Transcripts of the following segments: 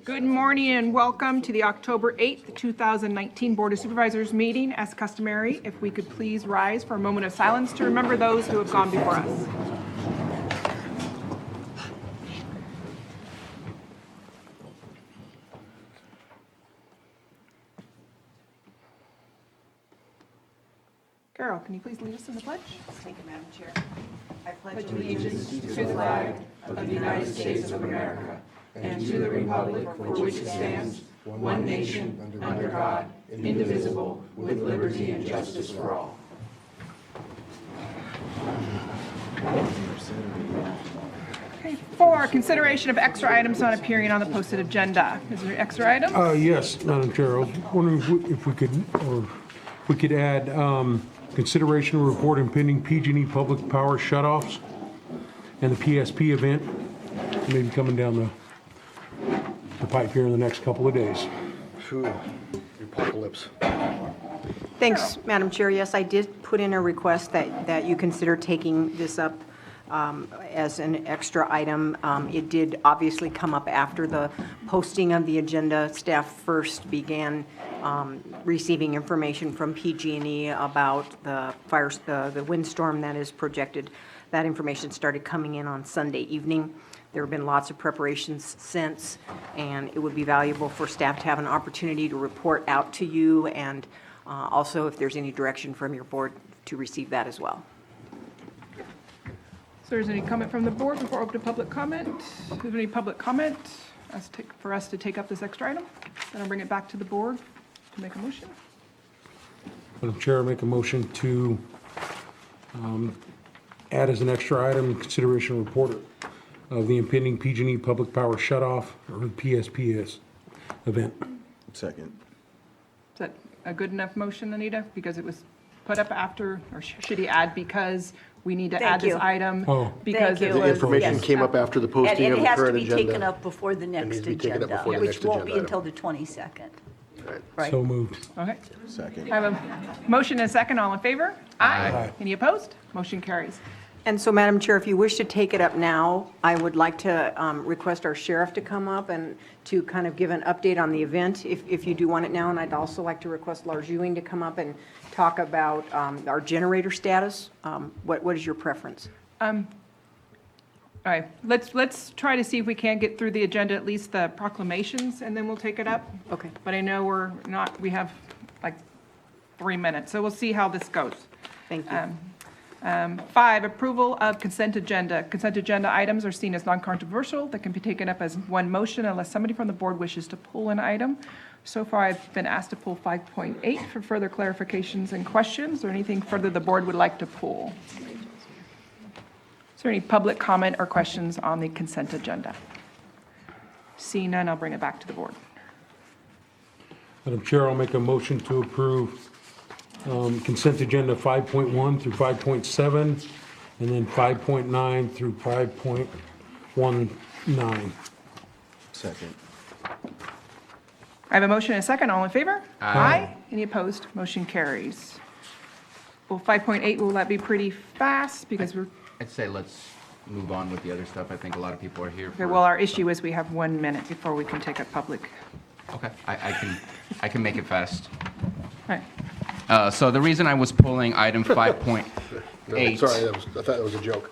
Good morning and welcome to the October 8th, 2019 Board of Supervisors meeting. As customary, if we could please rise for a moment of silence to remember those who have gone before us. Carol, can you please lead us in the pledge? Thank you, Madam Chair. I pledge allegiance to the flag of the United States of America and to the republic for which it stands, one nation, under God, indivisible, with liberty and justice for all. Okay, for consideration of extra items not appearing on the posted agenda. Is there an extra item? Yes, Madam Chair. I was wondering if we could add consideration of report impending PG&E public power shutoffs and the PSP event, maybe coming down the pipe here in the next couple of days. Phew, apocalypse. Thanks, Madam Chair. Yes, I did put in a request that you consider taking this up as an extra item. It did obviously come up after the posting of the agenda. Staff first began receiving information from PG&E about the fires, the windstorm that is projected. That information started coming in on Sunday evening. There have been lots of preparations since, and it would be valuable for staff to have an opportunity to report out to you, and also if there's any direction from your board to receive that as well. So is there any comment from the board before open to public comment? Is there any public comment for us to take up this extra item? Then I'll bring it back to the board to make a motion. Madam Chair, I make a motion to add as an extra item consideration report of the impending PG&E public power shutoff or the PSPS event. Second. Is that a good enough motion, Anita? Because it was put up after, or should he add because we need to add this item? Oh. Because Thank it you. The was, information yes. came up after the And posting of it the has to current be taken agenda. up before the next needs to be taken up agenda, before the which next won't be agenda until the 22nd. Right. Right. So moved. okay. Second. I have a motion and a second. All in favor? Aye. Any opposed? Motion carries. And so, Madam Chair, if you wish to take it up now, I would like to request our sheriff to come up and to kind of give an update on the event, if you do want it now. And I'd also like to request Lars Ewing to come up and talk about our generator status. What is your preference? All right, let's try to see if we can get through the agenda, at least the proclamations, and then we'll take it up. Okay. But I know we have like 3 minutes, so we'll see how this goes. Thank you. 5, approval of consent agenda. Consent agenda items are seen as non-controversial that can be taken up as one motion unless somebody from the board wishes to pull an item. So far, I've been asked to pull 5.8 for further clarifications and questions, or anything further the board would like to pull. Is there any public comment or questions on the consent agenda? Seeing none, I'll bring it back to the board. Madam Chair, I'll make a motion to approve consent agenda 5.1 through 5.7, and then 5.9 through 5.19. Second. I have a motion and a second. All in favor? Aye. Any opposed? Motion carries. Well, 5.8, will that be pretty fast? Because we're, I'd say let's move on with the other stuff. I think a lot of people are here okay, for... well, our issue is we have 1 minute before we can take a public. Okay, I can make it fast. All right. So the reason I was pulling item 5.8... No, sorry, I thought that was a joke.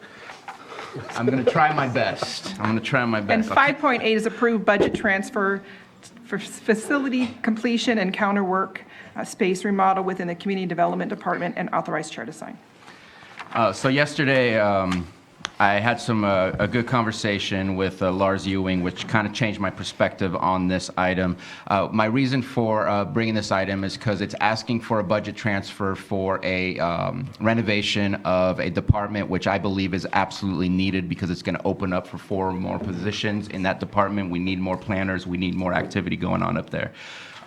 I'm going to try my best. And 5.8 is approved budget transfer for facility completion and counter work space remodel within the Community Development Department, and authorized chair to sign. So yesterday, I had a good conversation with Lars Ewing, which kind of changed my perspective on this item. My reason for bringing this item is because it's asking for a budget transfer for a renovation of a department, which I believe is absolutely needed because it's going to open up for 4 more positions in that department. We need more planners. We need more activity going on up there.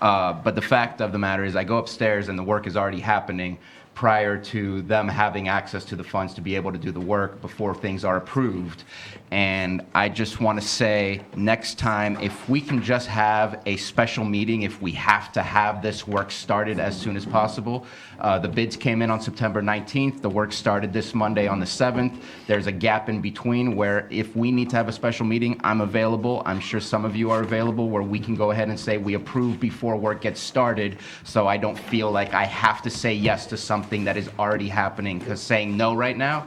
But the fact of the matter is I go upstairs and the work is already happening prior to them having access to the funds to be able to do the work before things are approved. And I just want to say, next time, if we can just have a special meeting, if we have to have this work started as soon as possible. The bids came in on September 19th. The work started this Monday on the 7th. There's a gap in between where if we need to have a special meeting, I'm available. I'm sure some of you are available where we can go ahead and say we approve before work gets started, so I don't feel like I have to say yes to something that is already happening, because saying no right now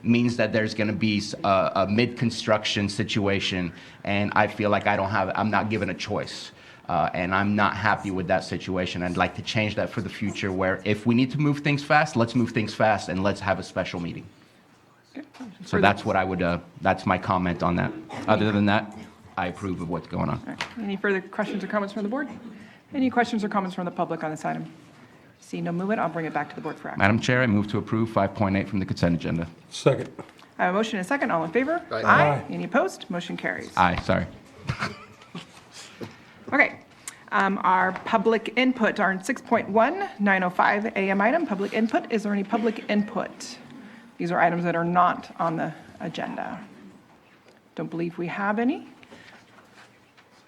means that there's going to be a mid-construction situation, and I feel like I'm not given a choice. And I'm not happy with that situation. I'd like to change that for the future, where if we need to move things fast, let's move things fast and let's have a special meeting. So that's what I would, that's my comment on that. Other than that, I approve of what's going on. All right. Any further questions or comments from the board? Any questions or comments from the public on this item? See no movement, I'll bring it back to the board for action. Madam Chair, I move to approve 5.8 from the consent agenda. Second. I have a motion and a second. All in favor? Aye. Aye. Any opposed? Motion carries. Aye, sorry. Okay. Our public input, our 6.1, 9:05 a.m. item, public input. Is there any public input? These are items that are not on the agenda. Don't believe we have any.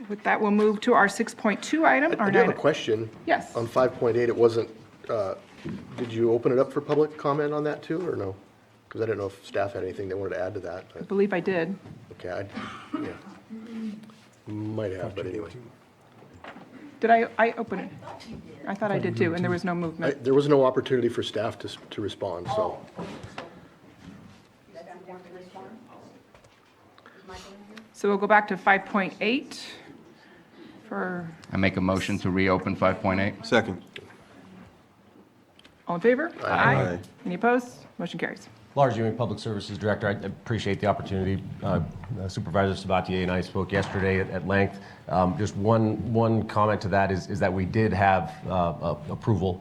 With that, we'll move to our 6.2 item. I do have a question. Yes. On 5.8, it wasn't, did you open it up for public comment on that too, or no? Because I didn't know if staff had anything they wanted to add to that. I believe I did. Okay, yeah. Might have, but anyway. Did I open it? I thought I did too, and there was no movement. There was no opportunity for staff to respond, so. So we'll go back to 5.8 for, I make a motion to reopen 5.8. Second. all in favor? Aye. Any opposed? Motion carries. Lars Ewing, Public Services Director. I appreciate the opportunity. Supervisor Sabatier and I spoke yesterday at length. Just one comment to that is that we did have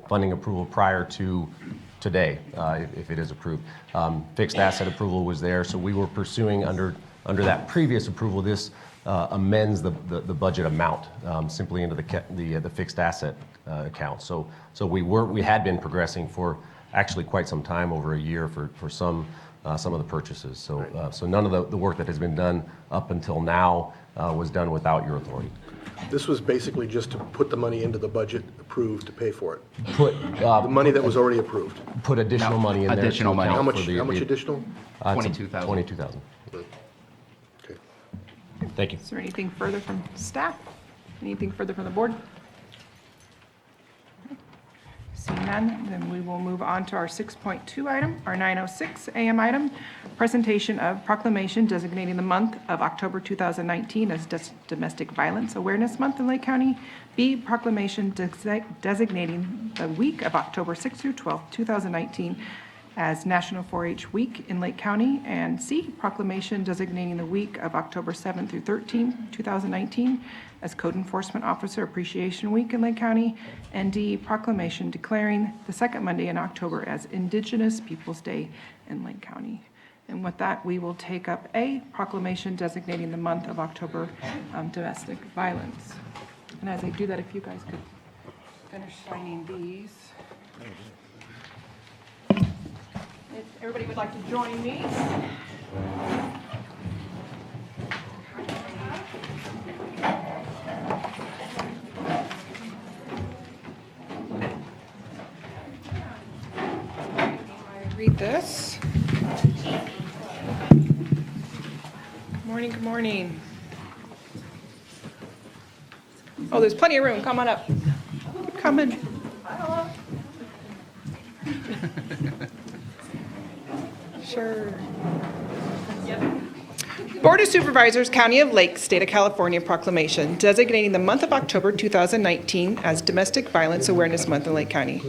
funding approval prior to today, if it is approved. Fixed asset approval was there, so we were pursuing under that previous approval. This amends the budget amount simply into the fixed asset account. So we had been progressing for actually quite some time, over a year, for some of the purchases. So none of the work that has been done up until now was done without your authority. This was basically just to put the money into the budget approved to pay for it. Put The money that was already approved. put additional money in there. Additional to money. account How for much, how much additional? it's 22,000. 22,000. Okay. Thank you. Is there anything further from staff? Anything further from the board? Seeing none, then we will move on to our 6.2 item, our 9:06 a.m. item, presentation of proclamation designating the month of October 2019 as Domestic Violence Awareness Month in Lake County. B, proclamation designating the week of October 6th through 12th, 2019 as National 4-H Week in Lake County. And C, proclamation designating the week of October 7th through 13th, 2019 as Code Enforcement Officer Appreciation Week in Lake County. And D, proclamation declaring the second Monday in October as Indigenous Peoples' Day in Lake County. And with that, we will take up A, proclamation designating the month of October domestic violence. And as I do that, if you guys could finish signing these. If everybody would like to join me. Read this. Good morning, good morning. Oh, there's plenty of room. Come on up. Keep coming. Sure. Board of Supervisors, County of Lake, State of California proclamation designating the month of October 2019 as Domestic Violence Awareness Month in Lake County.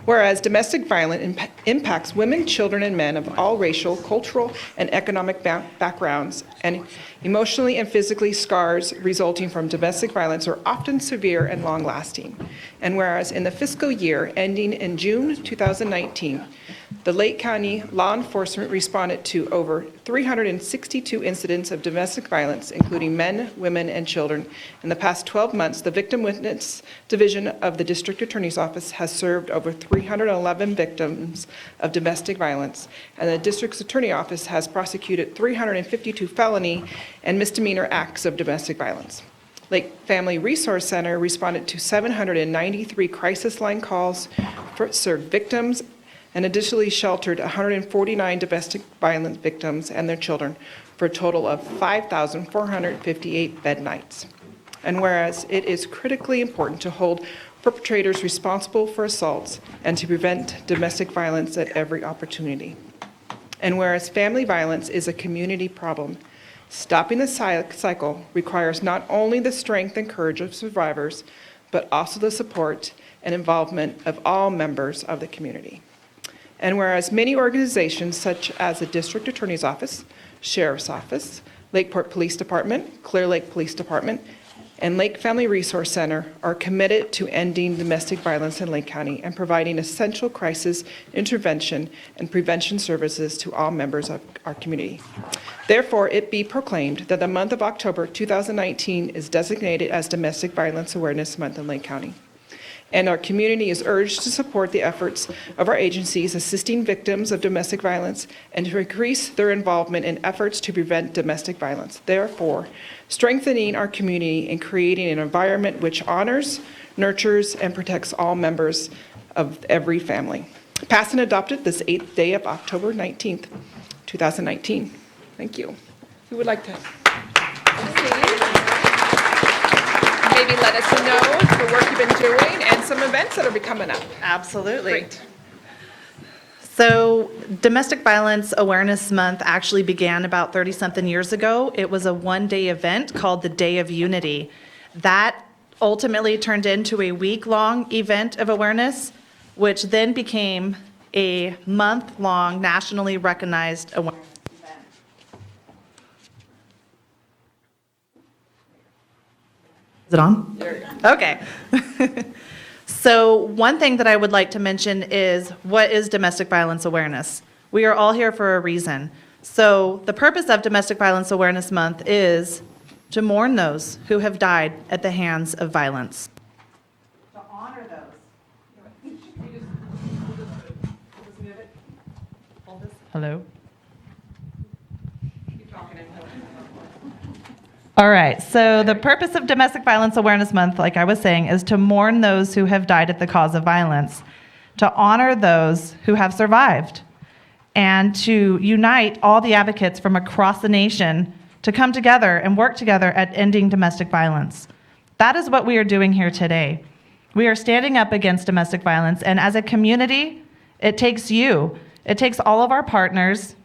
Whereas domestic violence impacts women, children, and men of all racial, cultural, and economic backgrounds, and emotionally and physically scars resulting from domestic violence are often severe and long-lasting. And whereas in the fiscal year ending in June 2019, the Lake County law enforcement responded to over 362 incidents of domestic violence, including men, women, and children. In the past 12 months, the Victim Witness Division of the District Attorney's Office has served over 311 victims of domestic violence, and the District's Attorney Office has prosecuted 352 felony and misdemeanor acts of domestic violence. Lake Family Resource Center responded to 793 crisis line calls, served victims, and additionally sheltered 149 domestic violence victims and their children for a total of 5,458 bed nights. And whereas it is critically important to hold perpetrators responsible for assaults and to prevent domestic violence at every opportunity. And whereas family violence is a community problem, stopping the cycle requires not only the strength and courage of survivors, but also the support and involvement of all members of the community. And whereas many organizations such as the District Attorney's Office, Sheriff's Office, Lakeport Police Department, Clear Lake Police Department, and Lake Family Resource Center are committed to ending domestic violence in Lake County and providing essential crisis intervention and prevention services to all members of our community. Therefore, it be proclaimed that the month of October 2019 is designated as Domestic Violence Awareness Month in Lake County. And our community is urged to support the efforts of our agencies assisting victims of domestic violence and to increase their involvement in efforts to prevent domestic violence. Therefore, strengthening our community and creating an environment which honors, nurtures, and protects all members of every family. Passed and adopted this 8th day of October 19th, 2019. Thank you. Who would like to maybe let us know the work you've been doing and some events that will be coming up? Absolutely. Great. So Domestic Violence Awareness Month actually began about 30-something years ago. It was a one-day event called the Day of Unity. That ultimately turned into a week-long event of awareness, which then became a month-long nationally recognized awareness event. Is it on? There you go. Okay. So one thing that I would like to mention is, what is domestic violence awareness? We are all here for a reason. So the purpose of Domestic Violence Awareness Month is to mourn those who have died at the hands of violence. To honor those. Hello? All right, so the purpose of Domestic Violence Awareness Month, like I was saying, is to mourn those who have died at the cause of violence, to honor those who have survived, and to unite all the advocates from across the nation to come together and work together at ending domestic violence. That is what we are doing here today. We are standing up against domestic violence, and as a community, it takes you. It takes all of our partners,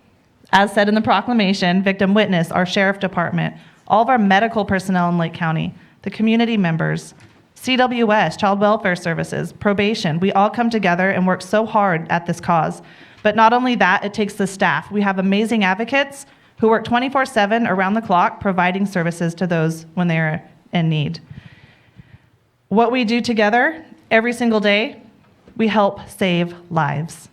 as said in the proclamation, Victim Witness, our Sheriff Department, all of our medical personnel in Lake County, the community members, CWS, Child Welfare Services, probation. We all come together and work so hard at this cause. But not only that, it takes the staff. We have amazing advocates who work 24/7 around the clock providing services to those when they're in need. What we do together every single day, we help save lives.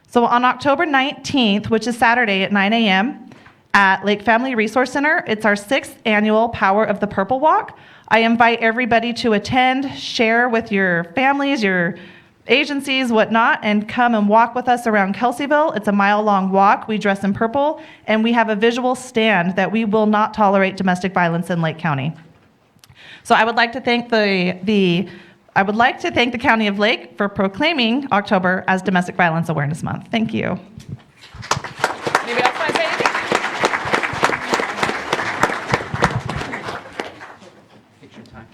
So on October 19th, which is Saturday at 9 a.m., at Lake Family Resource Center, it's our 6th annual Power of the Purple Walk. I invite everybody to attend, share with your families, your agencies, whatnot, and come and walk with us around Kelseyville. It's a mile-long walk. We dress in purple, and we have a visual stand that we will not tolerate domestic violence in Lake County. So I would like to thank the County of Lake for proclaiming October as Domestic Violence Awareness Month. Thank you. Anybody else want to say anything? Picture time.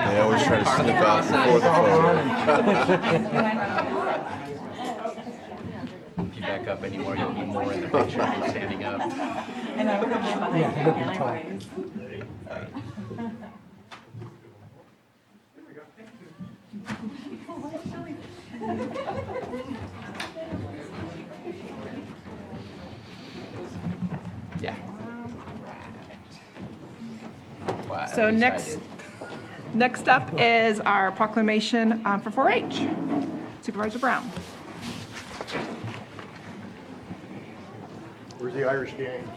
They always try to slip out before the photo. If you back up anymore, you'll be more in the picture than standing up. Yeah. Wow, So at least I next, did. next up is our proclamation for 4-H. Supervisor Brown. Where's the Irish gang?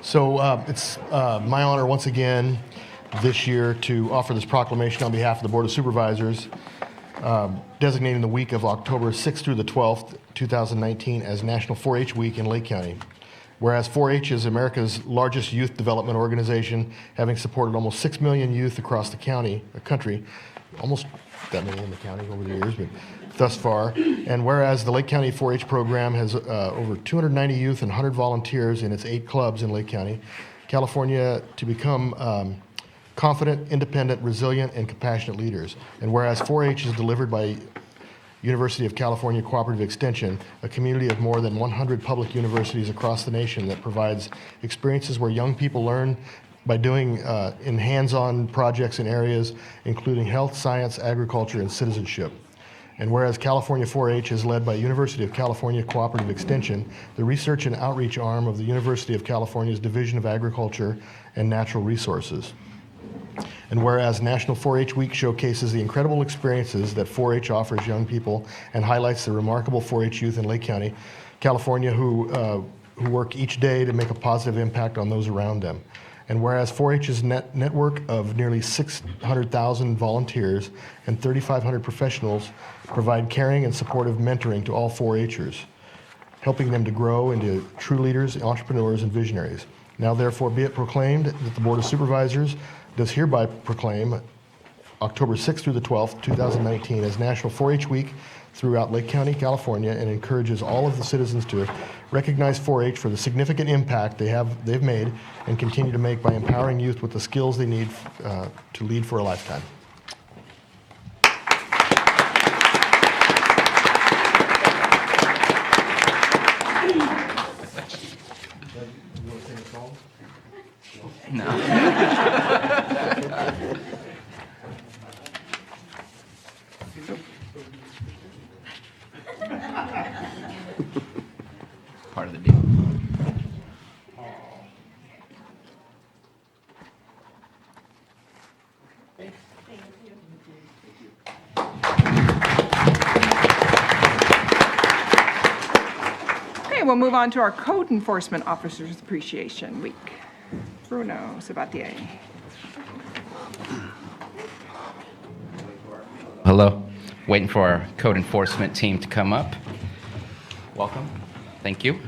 So it's my honor once again this year to offer this proclamation on behalf of the Board of Supervisors, designating the week of October 6th through the 12th, 2019 as National 4-H Week in Lake County. Whereas 4-H is America's largest youth development organization, having supported almost 6 million youth across the country, almost that many in the county over the years, but thus far. And whereas the Lake County 4-H program has over 290 youth and 100 volunteers in its 8 clubs in Lake County, California, to become confident, independent, resilient, and compassionate leaders. And whereas 4-H is delivered by University of California Cooperative Extension, a community of more than 100 public universities across the nation that provides experiences where young people learn by doing in hands-on projects in areas including health, science, agriculture, and citizenship. And whereas California 4-H is led by University of California Cooperative Extension, the research and outreach arm of the University of California's Division of Agriculture and Natural Resources. And whereas National 4-H Week showcases the incredible experiences that 4-H offers young people and highlights the remarkable 4-H youth in Lake County, California, who work each day to make a positive impact on those around them. And whereas 4-H's network of nearly 600,000 volunteers and 3,500 professionals provide caring and supportive mentoring to all 4-Hers, helping them to grow into true leaders, entrepreneurs, and visionaries. Now therefore be it proclaimed that the Board of Supervisors does hereby proclaim October 6th through the 12th, 2019 as National 4-H Week throughout Lake County, California, and encourages all of the citizens to recognize 4-H for the significant impact they've made and continue to make by empowering youth with the skills they need to lead for a lifetime. Part of the deal. Okay, we'll move on to our Code Enforcement Officers Appreciation Week. Bruno Sabatier. Hello. Waiting for our code enforcement team to come up. Welcome. Thank you.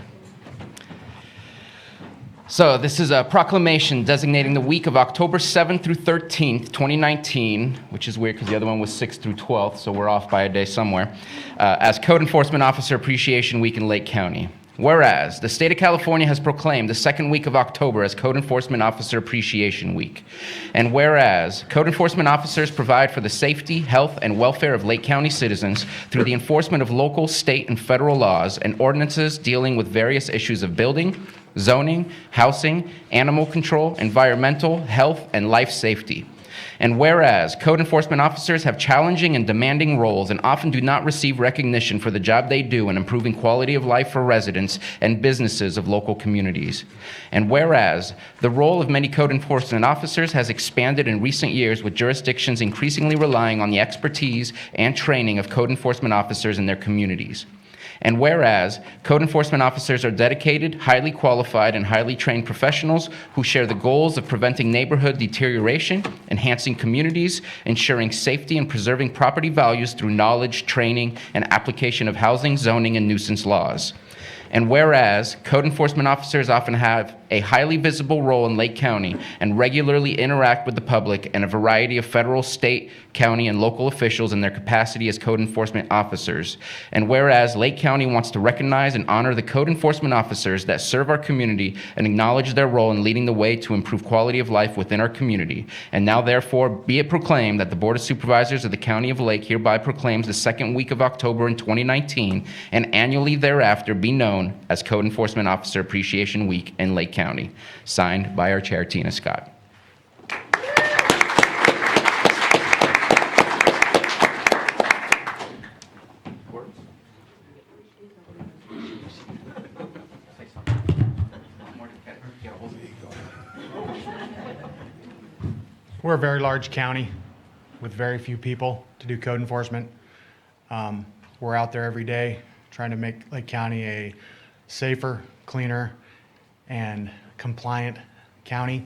So this is a proclamation designating the week of October 7th through 13th, 2019, which is weird because the other one was 6th through 12th, so we're off by a day somewhere, as Code Enforcement Officer Appreciation Week in Lake County. Whereas the state of California has proclaimed the second week of October as Code Enforcement Officer Appreciation Week. And whereas code enforcement officers provide for the safety, health, and welfare of Lake County citizens through the enforcement of local, state, and federal laws and ordinances dealing with various issues of building, zoning, housing, animal control, environmental, health, and life safety. And whereas code enforcement officers have challenging and demanding roles and often do not receive recognition for the job they do in improving quality of life for residents and businesses of local communities. And whereas the role of many code enforcement officers has expanded in recent years with jurisdictions increasingly relying on the expertise and training of code enforcement officers in their communities. And whereas code enforcement officers are dedicated, highly qualified, and highly trained professionals who share the goals of preventing neighborhood deterioration, enhancing communities, ensuring safety, and preserving property values through knowledge, training, and application of housing, zoning, and nuisance laws. And whereas code enforcement officers often have a highly visible role in Lake County and regularly interact with the public and a variety of federal, state, county, and local officials in their capacity as code enforcement officers. And whereas Lake County wants to recognize and honor the code enforcement officers that serve our community and acknowledge their role in leading the way to improve quality of life within our community. And now therefore be it proclaimed that the Board of Supervisors of the County of Lake hereby proclaims the second week of October in 2019 and annually thereafter be known as Code Enforcement Officer Appreciation Week in Lake County. Signed by our Chair, Tina Scott. We're a very large county with very few people to do code enforcement. We're out there every day trying to make Lake County a safer, cleaner, and compliant county.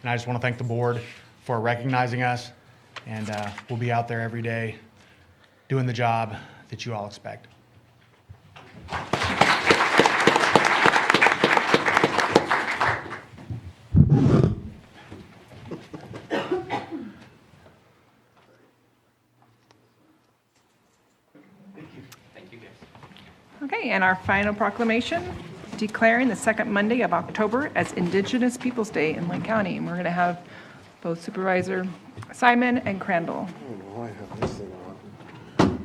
And I just want to thank the board for recognizing us, and we'll be out there every day doing the job that you all expect. Okay, and our final proclamation, declaring the second Monday of October as Indigenous Peoples' Day in Lake County. And we're going to have both Supervisor Simon and Crandall. Oh, I have this thing on.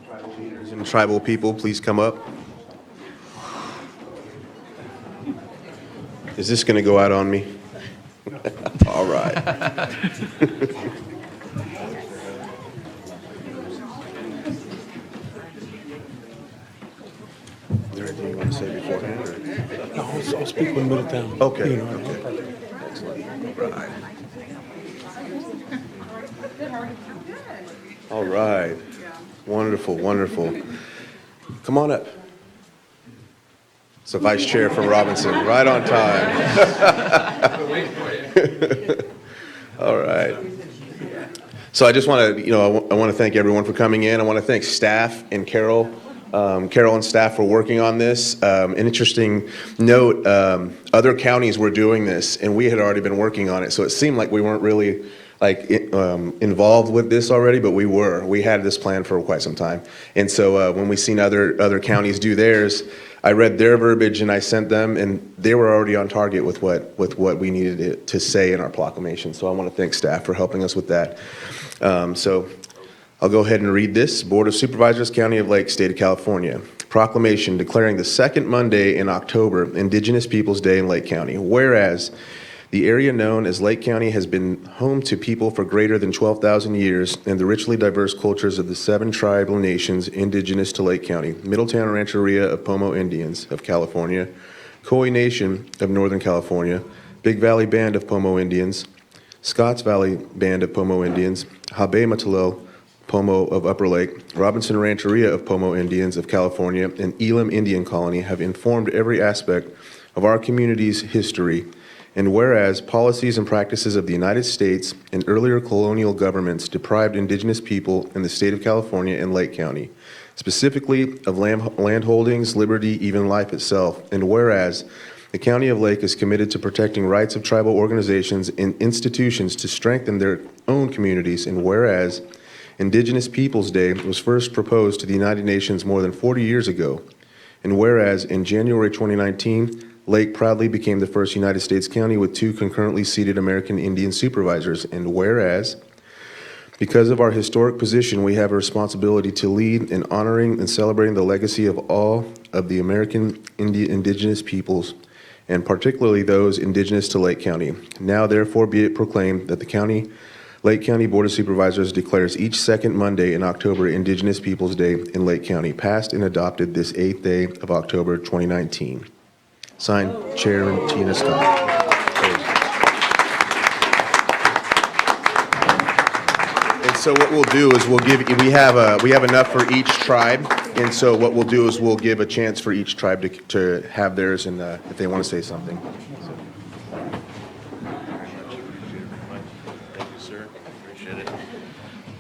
Tribal leaders and tribal people, please come up. Is this going to go out on me? All right. Is there anything you want to say beforehand? Or? No, I'll speak one minute down. Okay. You know, Okay. Excellent. All right. All right. Wonderful, wonderful. Come on up. So Vice Chair from Robinson, right on time. All right. So I just want to, I want to thank everyone for coming in. I want to thank staff and Carol and staff for working on this. An interesting note, other counties were doing this, and we had already been working on it. So it seemed like we weren't really involved with this already, but we were. We had this plan for quite some time. And so when we seen other counties do theirs, I read their verbiage and I sent them, and they were already on target with what we needed to say in our proclamation. So I want to thank staff for helping us with that. So I'll go ahead and read this. Board of Supervisors, County of Lake, State of California. Proclamation declaring the second Monday in October Indigenous Peoples' Day in Lake County. Whereas the area known as Lake County has been home to people for greater than 12,000 years, and the richly diverse cultures of the 7 tribal nations indigenous to Lake County: Middletown Rancheria of Pomo Indians of California, Khoi Nation of Northern California, Big Valley Band of Pomo Indians, Scotts Valley Band of Pomo Indians, Habe Matalel Pomo of Upper Lake, Robinson Rancheria of Pomo Indians of California, and Elam Indian Colony have informed every aspect of our community's history. And whereas policies and practices of the United States and earlier colonial governments deprived indigenous people in the state of California and Lake County, specifically of land holdings, liberty, even life itself. And whereas the County of Lake is committed to protecting rights of tribal organizations and institutions to strengthen their own communities. And whereas Indigenous Peoples' Day was first proposed to the United Nations more than 40 years ago. And whereas in January 2019, Lake proudly became the first United States county with 2 concurrently seated American Indian supervisors. And whereas, because of our historic position, we have a responsibility to lead in honoring and celebrating the legacy of all of the American indigenous peoples, and particularly those indigenous to Lake County. Now, therefore, be it proclaimed that the Lake County Board of Supervisors declares each second Monday in October Indigenous Peoples' Day in Lake County, passed and adopted this 8th day of October 2019. Signed, Chairman Tina Scott. And so what we'll do is we have enough for each tribe, and so what we'll do is we'll give a chance for each tribe to have theirs, and if they want to say something. So.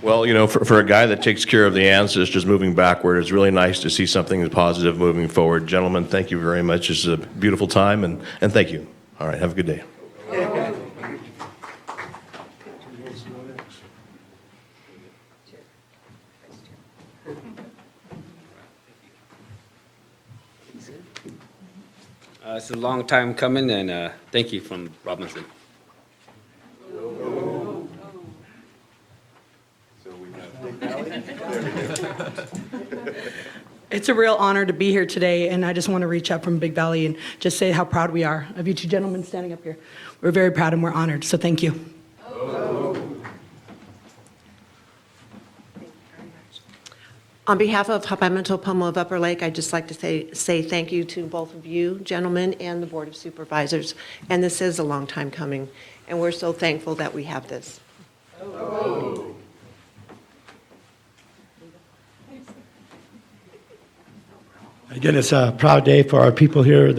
Well, for a guy that takes care of the ancestors moving backward, it's really nice to see something that's positive moving forward. Gentlemen, thank you very much. This is a beautiful time, and thank you. All right, have a good day. It's a long time coming, and thank you from Robinson. It's a real honor to be here today, and I just want to reach out from Big Valley and just say how proud we are of you two gentlemen standing up here. We're very proud and we're honored, so thank you. On behalf of Hupaimental Pomo of Upper Lake, I'd just like to say thank you to both of you, gentlemen, and the Board of Supervisors. And this is a long time coming, and we're so thankful that we have this. Again, it's a proud day for our people here.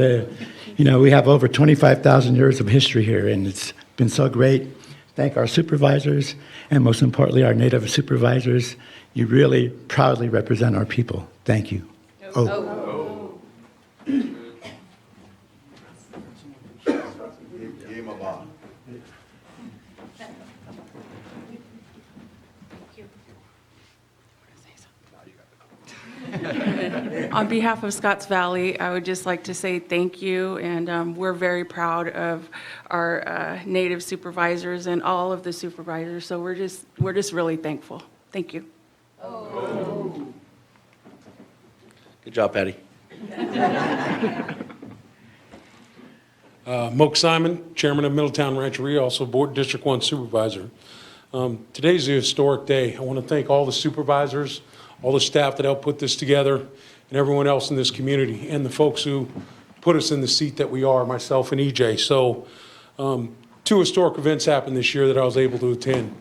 We have over 25,000 years of history here, and it's been so great. Thank our supervisors, and most importantly, our Native supervisors. You really proudly represent our people. Thank you. On behalf of Scotts Valley, I would just like to say thank you, and we're very proud of our Native supervisors and all of the supervisors, so we're just really thankful. Thank you. Good job, Patty. Moke Simon, Chairman of Middletown Rancheria, also Board District 1 Supervisor. Today's a historic day. I want to thank all the supervisors, all the staff that helped put this together, and everyone else in this community, and the folks who put us in the seat that we are, myself and EJ. So, two historic events happened this year that I was able to attend.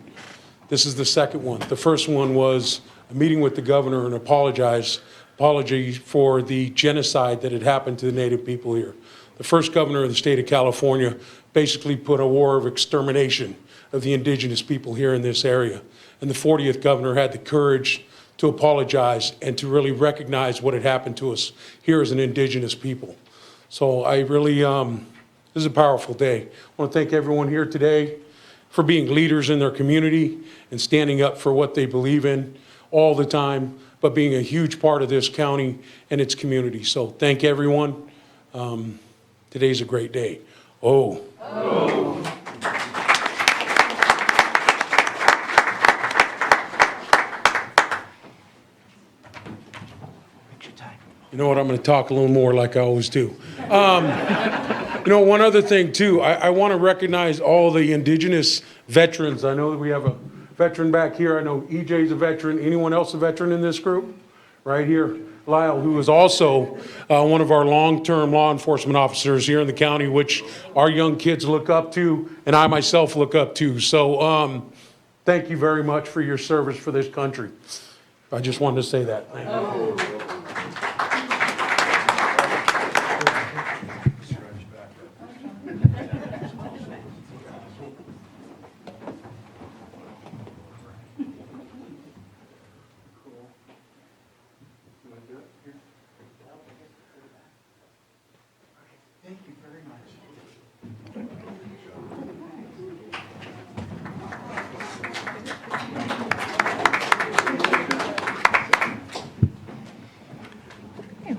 This is the second one. The first one was a meeting with the governor and apology for the genocide that had happened to the Native people here. The first governor of the state of California basically put a war of extermination of the indigenous people here in this area. And the 40th governor had the courage to apologize and to really recognize what had happened to us here as an indigenous people. So I really, this is a powerful day. I want to thank everyone here today for being leaders in their community and standing up for what they believe in all the time, but being a huge part of this county and its community. So thank everyone. Today's a great day. You know what, I'm going to talk a little more like I always do. One other thing too, I want to recognize all the indigenous veterans. I know that we have a veteran back here. I know EJ's a veteran. Anyone else a veteran in this group? Right here, Lyle, who is also one of our long-term law enforcement officers here in the county, which our young kids look up to, and I myself look up to. So thank you very much for your service for this country. I just wanted to say that. Thank you.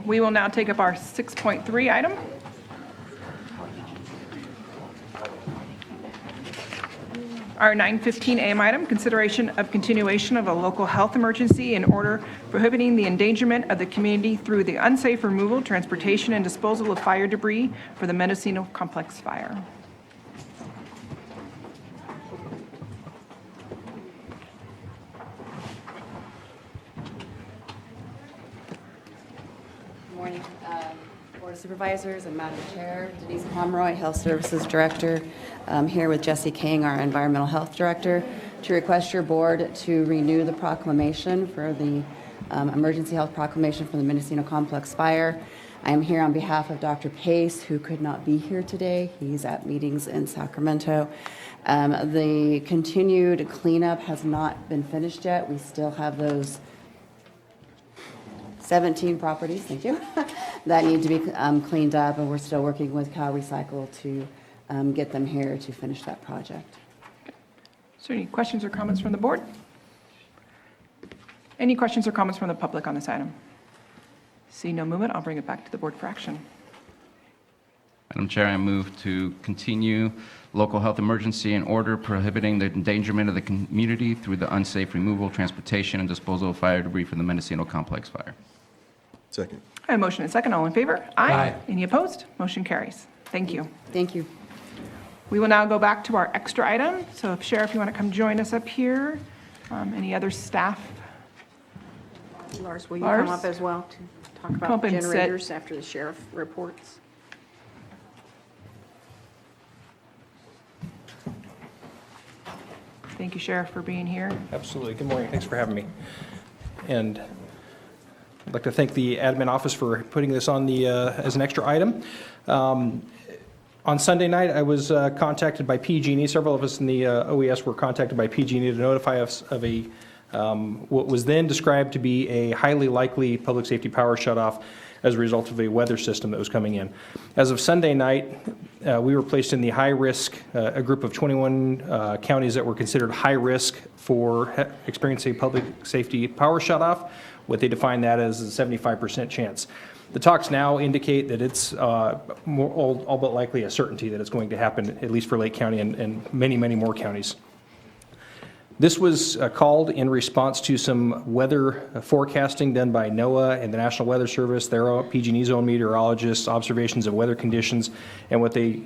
We will now take up our 6.3 item. Our 9:15 a.m. item, consideration of continuation of a local health emergency in order prohibiting the endangerment of the community through the unsafe removal, transportation, and disposal of fire debris for the Mendocino Complex fire. Morning, Board of Supervisors and Madam Chair, Denise Pomeroy, Health Services Director. I'm here with Jesse King, our Environmental Health Director, to request your board to renew the proclamation for the emergency health proclamation for the Mendocino Complex fire. I am here on behalf of Dr. Pace, who could not be here today. He's at meetings in Sacramento. The continued cleanup has not been finished yet. We still have those 17 properties, thank you, that need to be cleaned up, and we're still working with Cal Recycle to get them here to finish that project. So any questions or comments from the board? Any questions or comments from the public on this item? See no movement, I'll bring it back to the board for action. Madam Chair, I move to continue local health emergency in order prohibiting the endangerment of the community through the unsafe removal, transportation, and disposal of fire debris from the Mendocino Complex fire. Second. I have a motion and second. All in favor? Aye. Any opposed? Motion carries. Thank you. Thank you. We will now go back to our extra item. So if Sheriff, you want to come join us up here. Any other staff? Lars, will you Lars? come up as well to talk Come about up and sit. generators after the sheriff reports? Thank you, Sheriff, for being here. Absolutely. Good morning. Thanks for having me. And I'd like to thank the admin office for putting this on the as an extra item. On Sunday night, I was contacted by PG&E. Several of us in the OES were contacted by PG&E to notify us of a what was then described to be a highly likely public safety power shutoff as a result of a weather system that was coming in. As of Sunday night, we were placed in the high risk, a group of 21 counties that were considered high risk for experiencing a public safety power shutoff. What they define that as a 75% chance. The talks now indicate that it's all but likely a certainty that it's going to happen, at least for Lake County and many, many more counties. This was called in response to some weather forecasting done by NOAA and the National Weather Service, their PG&E's own meteorologists, observations of weather conditions, and what they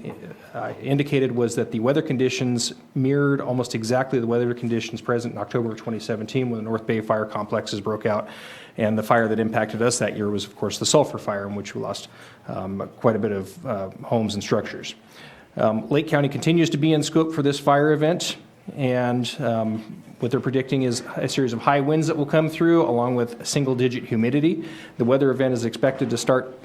indicated was that the weather conditions mirrored almost exactly the weather conditions present in October of 2017 when the North Bay fire complexes broke out. And the fire that impacted us that year was, of course, the sulfur fire, in which we lost quite a bit of homes and structures. Lake County continues to be in scope for this fire event. And what they're predicting is a series of high winds that will come through, along with single-digit humidity. The weather event is expected to start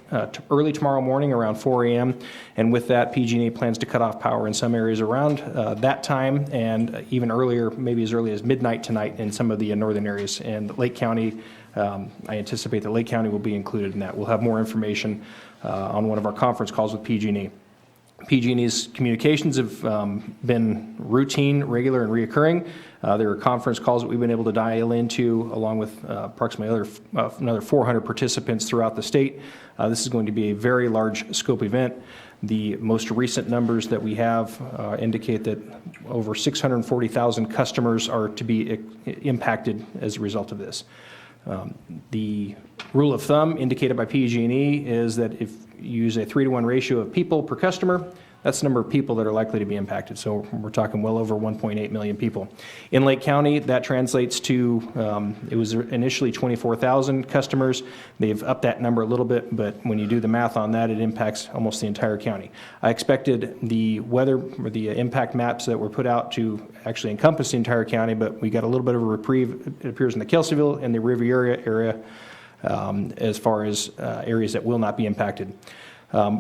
early tomorrow morning around 4 a.m. And with that, PG&E plans to cut off power in some areas around that time, and even earlier, maybe as early as midnight tonight in some of the northern areas. And Lake County, I anticipate that Lake County will be included in that. We'll have more information on one of our conference calls with PG&E. PG&E's communications have been routine, regular, and reoccurring. There are conference calls that we've been able to dial into, along with approximately another 400 participants throughout the state. This is going to be a very large scope event. The most recent numbers that we have indicate that over 640,000 customers are to be impacted as a result of this. The rule of thumb indicated by PG&E is that if you use a 3-to-1 ratio of people per customer, that's the number of people that are likely to be impacted. So we're talking well over 1.8 million people. In Lake County, that translates to, it was initially 24,000 customers. They've upped that number a little bit, but when you do the math on that, it impacts almost the entire county. I expected the weather, or the impact maps that were put out to actually encompass the entire county, but we got a little bit of a reprieve, it appears, in the Kelseyville and the Riviera area as far as areas that will not be impacted.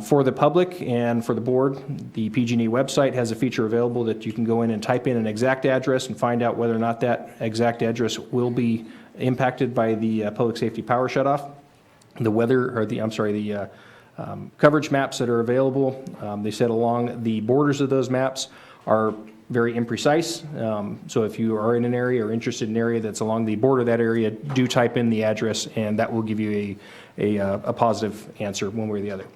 For the public and for the board, the PG&E website has a feature available that you can go in and type in an exact address and find out whether or not that exact address will be impacted by the public safety power shutoff. The weather, or the coverage maps that are available, they said along the borders of those maps are very imprecise. So if you are in an area or interested in an area that's along the border of that area, do type in the address, and that will give you a positive answer one way or the other.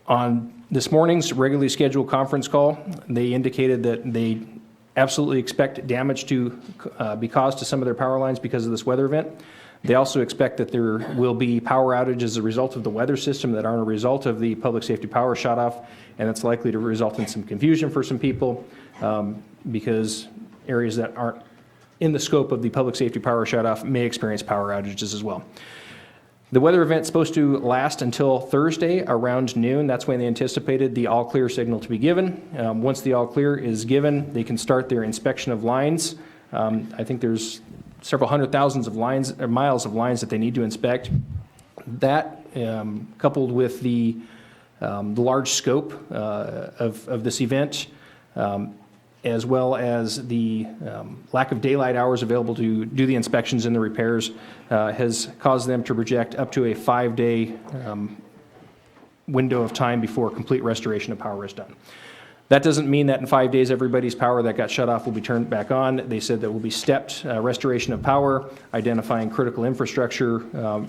On this morning's regularly scheduled conference call, they indicated that they absolutely expect damage to be caused to some of their power lines because of this weather event. They also expect that there will be power outages as a result of the weather system that aren't a result of the public safety power shutoff, and it's likely to result in some confusion for some people because areas that aren't in the scope of the public safety power shutoff may experience power outages as well. The weather event is supposed to last until Thursday around noon. That's when they anticipated the all clear signal to be given. Once the all clear is given, they can start their inspection of lines. I think there's several hundred thousands of lines or miles of lines that they need to inspect. That coupled with the large scope of this event, as well as the lack of daylight hours available to do the inspections and the repairs, has caused them to project up to a 5-day window of time before complete restoration of power is done. That doesn't mean that in 5 days everybody's power that got shut off will be turned back on. They said there will be stepped restoration of power, identifying critical infrastructure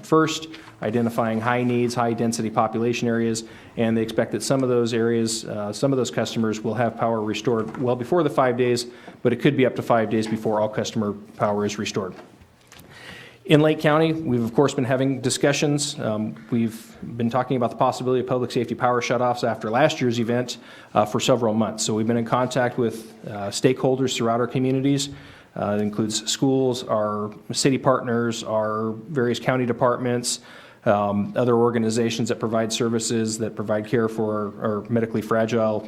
first, identifying high needs, high density population areas, and they expect that some of those areas, some of those customers will have power restored well before the 5 days, but it could be up to 5 days before all customer power is restored. In Lake County, we've of course been having discussions. We've been talking about the possibility of public safety power shutoffs after last year's event for several months. So we've been in contact with stakeholders throughout our communities. It includes schools, our city partners, our various county departments, other organizations that provide services, that provide care for our medically fragile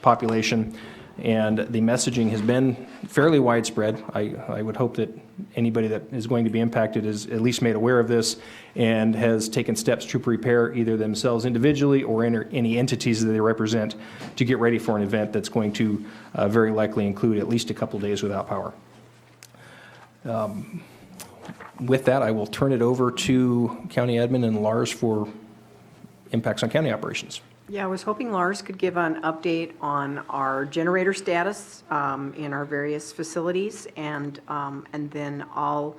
population. And the messaging has been fairly widespread. I would hope that anybody that is going to be impacted is at least made aware of this and has taken steps to prepare either themselves individually or any entities that they represent to get ready for an event that's going to very likely include at least a couple days without power. With that, I will turn it over to County Admin and Lars for impacts on county operations. Yeah, I was hoping Lars could give an update on our generator status in our various facilities, and then I'll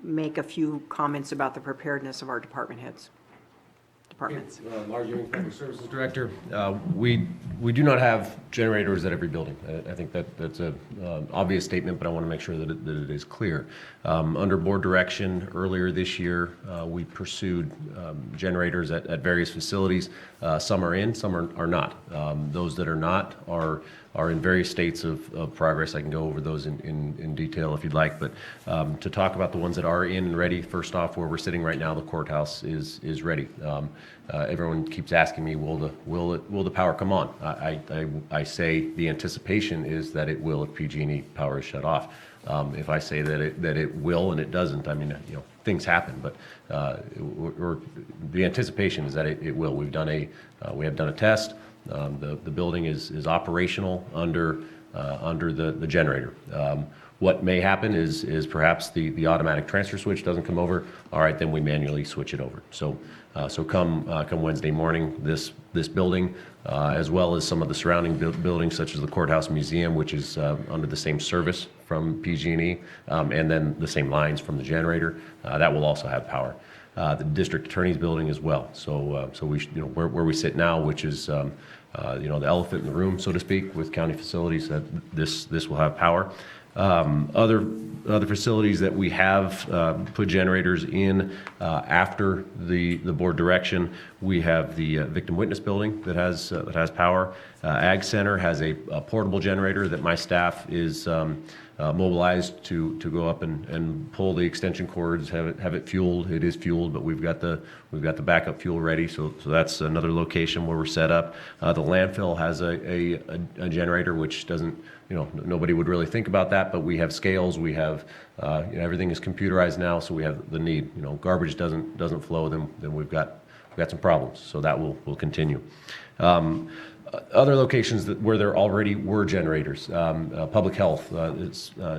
make a few comments about the preparedness of our departments. Lars Ewing, Public Services Director. We do not have generators at every building. I think that's an obvious statement, but I want to make sure that it is clear. Under board direction earlier this year, we pursued generators at various facilities. Some are in, some are not. Those that are not are in various states of progress. I can go over those in detail if you'd like, but to talk about the ones that are in and ready, first off, where we're sitting right now, the courthouse is ready. Everyone keeps asking me, will the power come on? I say the anticipation is that it will if PG&E power is shut off. If I say that it will and it doesn't, I mean, things happen, but the anticipation is that it will. We have done a test. The building is operational under the generator. What may happen is perhaps the automatic transfer switch doesn't come over. All right, then we manually switch it over. So come Wednesday morning, this building, as well as some of the surrounding buildings, such as the Courthouse Museum, which is under the same service from PG&E, and then the same lines from the generator, that will also have power. The district attorney's building as well. So we, where we sit now, which is the elephant in the room, so to speak, with county facilities, that this will have power. Other facilities that we have put generators in after the board direction, we have the victim witness building that has power. Ag Center has a portable generator that my staff is mobilized to go up and pull the extension cords, have it fueled. It is fueled, but we've got the backup fuel ready. So that's another location where we're set up. The landfill has a generator, which doesn't, nobody would really think about that, but we have scales. We have everything is computerized now, so we have the need. Garbage doesn't flow, then we've got some problems. So that will continue. Other locations where there already were generators, public health,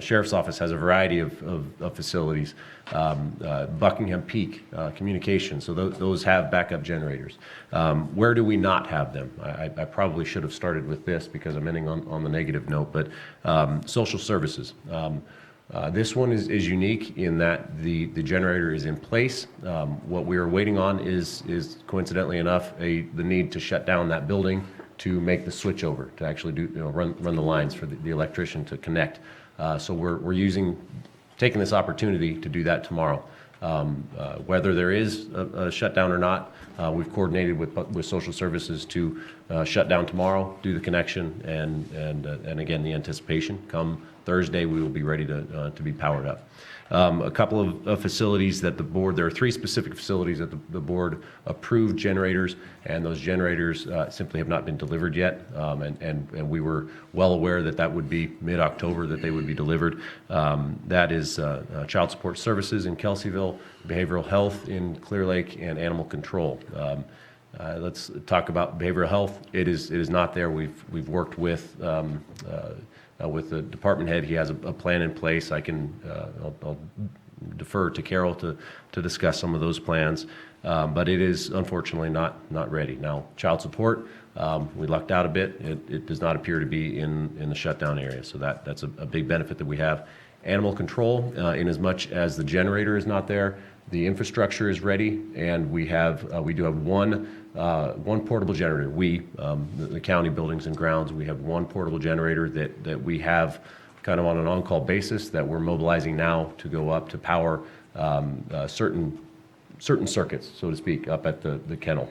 sheriff's office has a variety of facilities, Buckingham Peak, communications, so those have backup generators. Where do we not have them? I probably should have started with this because I'm ending on the negative note, but social services. This one is unique in that the generator is in place. What we are waiting on is coincidentally enough, the need to shut down that building to make the switch over, to actually run the lines for the electrician to connect. So we're taking this opportunity to do that tomorrow. Whether there is a shutdown or not, we've coordinated with social services to shut down tomorrow, do the connection, and again, the anticipation come Thursday, we will be ready to be powered up. A couple of facilities that the board, there are 3 specific facilities that the board approved generators, and those generators simply have not been delivered yet. And we were well aware that that would be mid-October that they would be delivered. That is Child Support Services in Kelseyville, Behavioral Health in Clear Lake, and Animal Control. Let's talk about behavioral health. It is not there. We've worked with the department head. He has a plan in place. I'll defer to Carol to discuss some of those plans, but it is unfortunately not ready. Now, child support, we lucked out a bit. It does not appear to be in the shutdown area, so that's a big benefit that we have. Animal control, in as much as the generator is not there, the infrastructure is ready, and we do have one portable generator. The county buildings and grounds, we have one portable generator that we have kind of on an on-call basis that we're mobilizing now to go up to power certain circuits, so to speak, up at the kennel.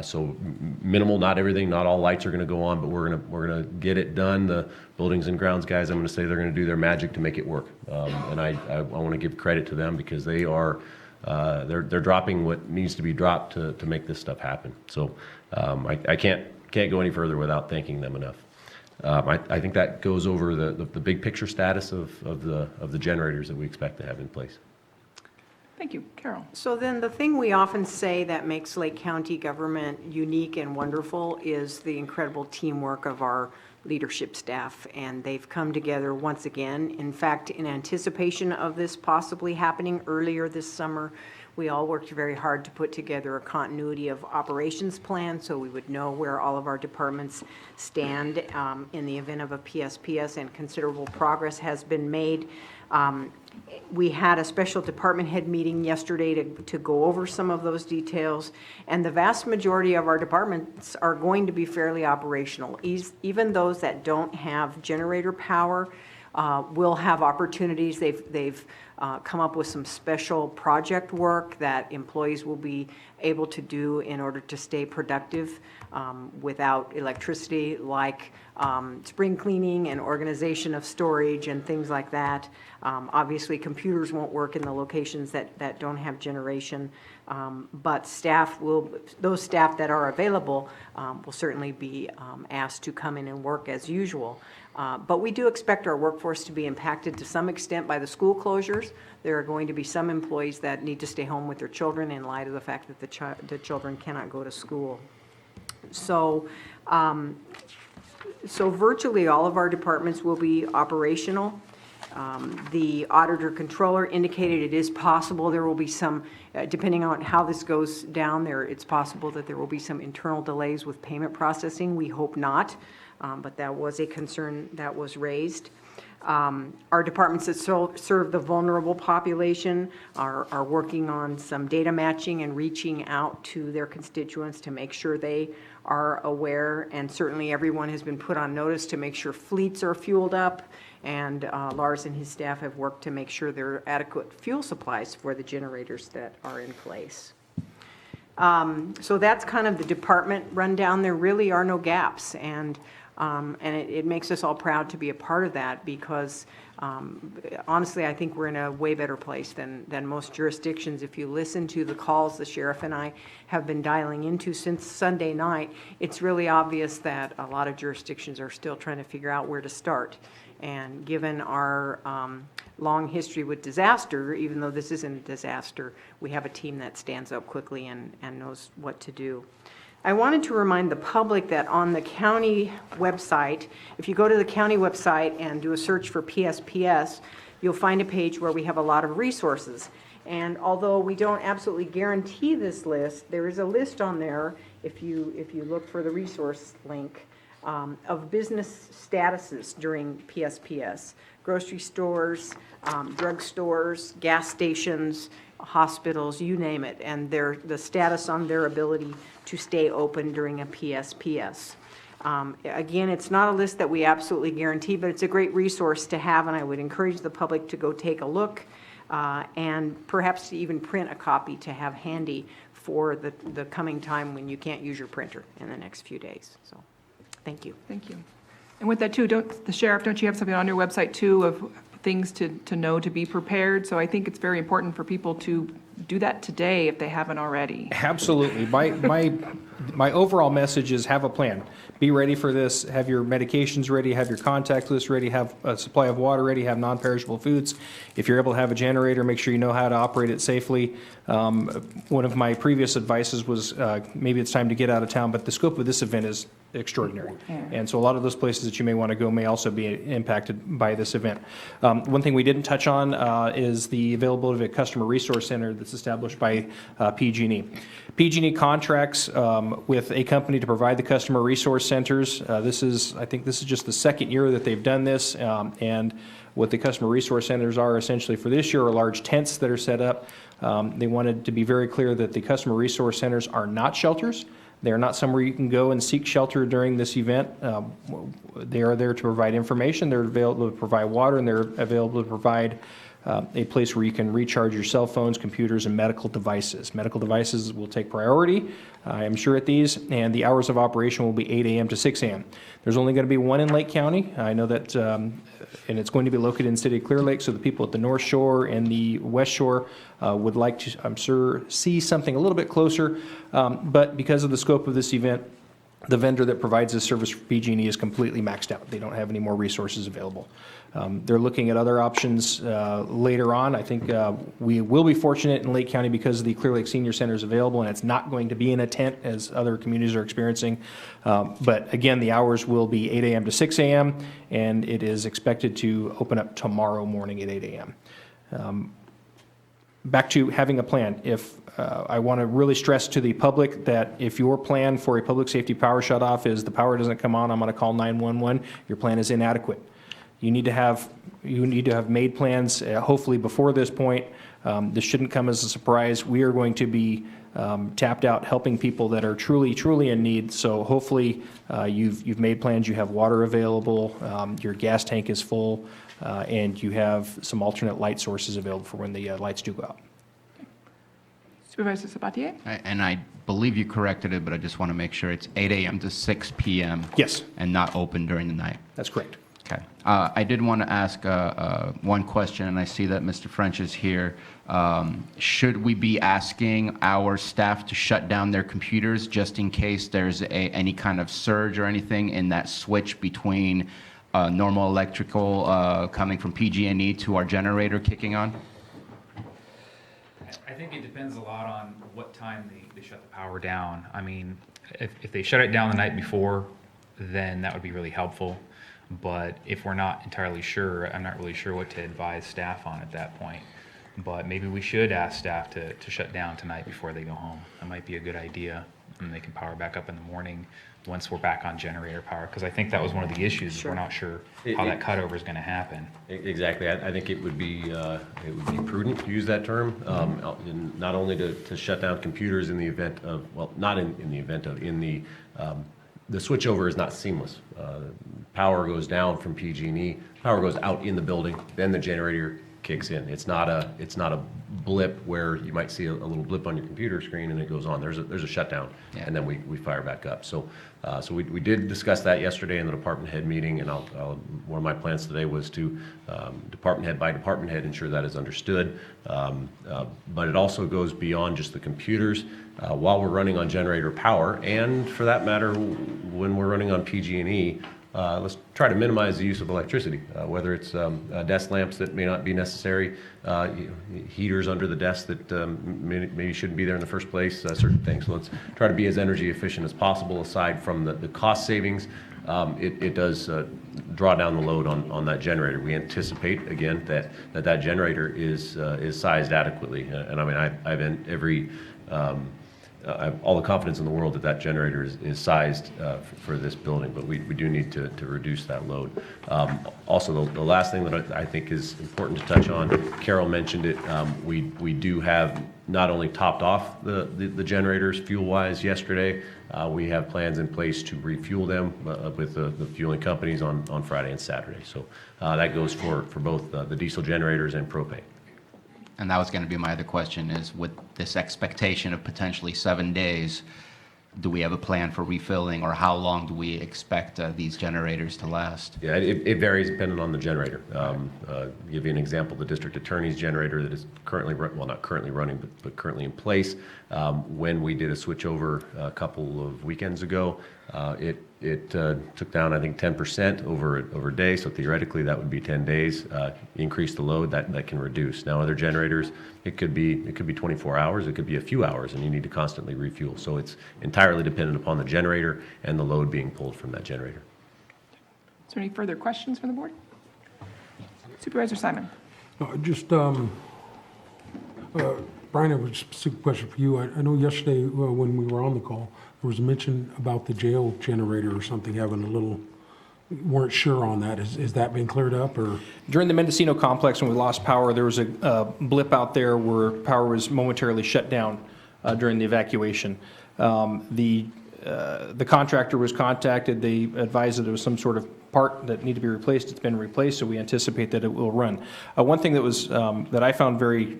So minimal, not everything, not all lights are going to go on, but we're going to get it done. The buildings and grounds guys, I'm going to say they're going to do their magic to make it work. And I want to give credit to them because they are they're dropping what needs to be dropped to make this stuff happen. So I can't go any further without thanking them enough. I think that goes over the big picture status of the generators that we expect to have in place. Thank you. Carol? So then the thing we often say that makes Lake County government unique and wonderful is the incredible teamwork of our leadership staff, and they've come together once again. In fact, in anticipation of this possibly happening earlier this summer, we all worked very hard to put together a continuity of operations plan so we would know where all of our departments stand in the event of a PSPS, and considerable progress has been made. We had a special department head meeting yesterday to go over some of those details, and the vast majority of our departments are going to be fairly operational. Even those that don't have generator power will have opportunities. They've come up with some special project work that employees will be able to do in order to stay productive without electricity, like spring cleaning and organization of storage and things like that. Obviously, computers won't work in the locations that don't have generation, but those staff that are available will certainly be asked to come in and work as usual. But we do expect our workforce to be impacted to some extent by the school closures. There are going to be some employees that need to stay home with their children in light of the fact that the children cannot go to school. So virtually all of our departments will be operational. The auditor controller indicated it is possible there will be some, depending on how this goes down there, it's possible that there will be some internal delays with payment processing. We hope not, but that was a concern that was raised. Our departments that serve the vulnerable population are working on some data matching and reaching out to their constituents to make sure they are aware, and certainly everyone has been put on notice to make sure fleets are fueled up, and Lars and his staff have worked to make sure there are adequate fuel supplies for the generators that are in place. So that's kind of the department rundown. There really are no gaps, and it makes us all proud to be a part of that because honestly, I think we're in a way better place than most jurisdictions. If you listen to the calls the sheriff and I have been dialing into since Sunday night, it's really obvious that a lot of jurisdictions are still trying to figure out where to start. And given our long history with disaster, even though this isn't a disaster, we have a team that stands up quickly and knows what to do. I wanted to remind the public that on the county website, if you go to the county website and do a search for PSPS, you'll find a page where we have a lot of resources. And although we don't absolutely guarantee this list, there is a list on there, if you look for the resource link, of business statuses during PSPS. Grocery stores, drugstores, gas stations, hospitals, you name it, and the status on their ability to stay open during a PSPS. Again, it's not a list that we absolutely guarantee, but it's a great resource to have, and I would encourage the public to go take a look and perhaps to even print a copy to have handy for the coming time when you can't use your printer in the next few days. So, thank you. Thank you. And with that too, the sheriff, don't you have something on your website too of things to know, to be prepared? So I think it's very important for people to do that today if they haven't already. Absolutely. My overall message is have a plan. Be ready for this. Have your medications ready. Have your contact list ready. Have a supply of water ready. Have non-perishable foods. If you're able to have a generator, make sure you know how to operate it safely. One of my previous advices was maybe it's time to get out of town, but the scope of this event is extraordinary. And so a lot of those places that you may want to go may also be impacted by this event. One thing we didn't touch on is the availability of a customer resource center that's established by PG&E. PG&E contracts with a company to provide the customer resource centers. I think this is just the second year that they've done this. And what the customer resource centers are essentially for this year are large tents that are set up. They wanted to be very clear that the customer resource centers are not shelters. They are not somewhere you can go and seek shelter during this event. They are there to provide information. They're available to provide water, and they're available to provide a place where you can recharge your cell phones, computers, and medical devices. Medical devices will take priority, I am sure, at these, and the hours of operation will be 8 a.m. to 6 a.m. There's only going to be one in Lake County. I know that, and it's going to be located in the city of Clear Lake, so the people at the North Shore and the West Shore would like to, I'm sure, see something a little bit closer. But because of the scope of this event, the vendor that provides this service for PG&E is completely maxed out. They don't have any more resources available. They're looking at other options later on. I think we will be fortunate in Lake County because the Clear Lake Senior Center is available, and it's not going to be in a tent as other communities are experiencing. But again, the hours will be 8 a.m. to 6 a.m., and it is expected to open up tomorrow morning at 8 a.m. Back to having a plan. I want to really stress to the public that if your plan for a public safety power shutoff is the power doesn't come on, I'm going to call 911, your plan is inadequate. You need to have made plans, hopefully before this point. This shouldn't come as a surprise. We are going to be tapped out helping people that are truly, truly in need. So hopefully you've made plans, you have water available, your gas tank is full, and you have some alternate light sources available for when the lights do go out. Supervisor Sabatier? And I believe you corrected it, but I just want to make sure it's 8 a.m. to 6 p.m. Yes. And not open during the night. That's correct. Okay. I did want to ask one question, and I see that Mr. French is here. Should we be asking our staff to shut down their computers just in case there's any kind of surge or anything in that switch between normal electrical coming from PG&E to our generator kicking on? I think it depends a lot on what time they shut the power down. I mean, if they shut it down the night before, then that would be really helpful. But if we're not entirely sure, I'm not really sure what to advise staff on at that point. But maybe we should ask staff to shut down tonight before they go home. That might be a good idea, and they can power back up in the morning once we're back on generator power. Because I think that was one of the issues. Sure. We're not sure how that cutover is going to happen. Exactly. I think it would be prudent to use that term, not only to shut down computers in the event of, well, not in the event of, the switchover is not seamless. Power goes down from PG&E, power goes out in the building, then the generator kicks in. It's not a blip where you might see a little blip on your computer screen and it goes on. There's a shutdown, and then we fire back up. So we did discuss that yesterday in the department head meeting, and one of my plans today was to department head by department head ensure that is understood. But it also goes beyond just the computers. While we're running on generator power, and for that matter, when we're running on PG&E, let's try to minimize the use of electricity, whether it's desk lamps that may not be necessary, heaters under the desk that maybe shouldn't be there in the first place, certain things. So let's try to be as energy efficient as possible. Aside from the cost savings, it does draw down the load on that generator. We anticipate, again, that generator is sized adequately. And I mean, I have all the confidence in the world that generator is sized for this building, but we do need to reduce that load. Also, the last thing that I think is important to touch on, Carol mentioned it, we do have not only topped off the generators fuel-wise yesterday, we have plans in place to refuel them with the fueling companies on Friday and Saturday. So that goes for both the diesel generators and propane. And that was going to be my other question, is with this expectation of potentially 7 days, do we have a plan for refilling, or how long do we expect these generators to last? Yeah, it varies depending on the generator. Give you an example, the district attorney's generator that is currently, well, not currently running, but currently in place. When we did a switchover a couple of weekends ago, it took down, I think, 10% over a day. So theoretically, that would be 10 days. Increase the load, that can reduce. Now, other generators, it could be 24 hours, it could be a few hours, and you need to constantly refuel. So it's entirely dependent upon the generator and the load being pulled from that generator. Is there any further questions from the board? Supervisor Simon. Just, Brian, I have a specific question for you. I know yesterday when we were on the call, there was a mention about the jail generator or something having a little, weren't sure on that. Is that been cleared up, or? During the Mendocino complex, when we lost power, there was a blip out there where power was momentarily shut down during the evacuation. The contractor was contacted. They advised that there was some sort of part that needed to be replaced. It's been replaced, so we anticipate that it will run. One thing that was that I found very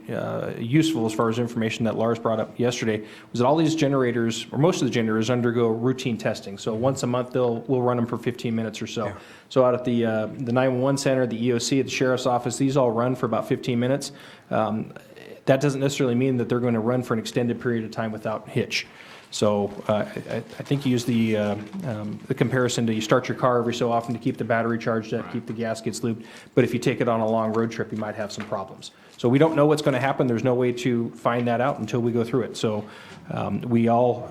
useful as far as information that Lars brought up yesterday was that all these generators, or most of the generators, undergo routine testing. So once a month, we'll run them for 15 minutes or so. Yeah. So out at the 911 center, the EOC, at the sheriff's office, these all run for about 15 minutes. That doesn't necessarily mean that they're going to run for an extended period of time without hitch. So I think you use the comparison to you start your car every so often to keep the battery charged up, keep the gaskets lubed. But if you take it on a long road trip, you might have some problems. So we don't know what's going to happen. There's no way to find that out until we go through it. So we all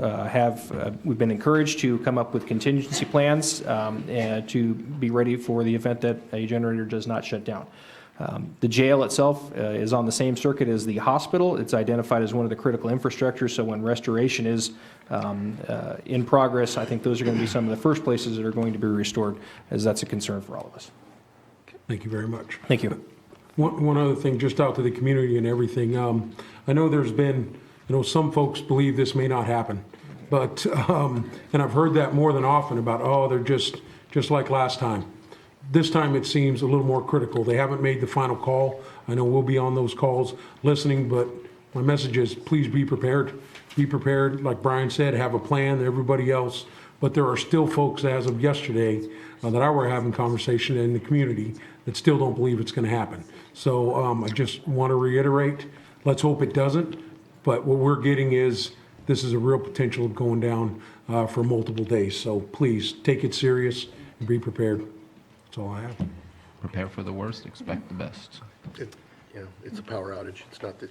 we've been encouraged to come up with contingency plans and to be ready for the event that a generator does not shut down. The jail itself is on the same circuit as the hospital. It's identified as one of the critical infrastructures, so when restoration is in progress, I think those are going to be some of the first places that are going to be restored, as that's a concern for all of us. Thank you very much. Thank you. One other thing, just out to the community and everything. I know there's been, some folks believe this may not happen, but, and I've heard that more than often about, they're just like last time. This time it seems a little more critical. They haven't made the final call. I know we'll be on those calls listening, but my message is please be prepared. Be prepared, like Brian said, have a plan, everybody else. But there are still folks as of yesterday that I were having conversation in the community that still don't believe it's going to happen. So I just want to reiterate, let's hope it doesn't. But what we're getting is this is a real potential of going down for multiple days. So please take it serious and be prepared. That's all I have. Prepare for the worst, expect the best. It's a power outage. It's not the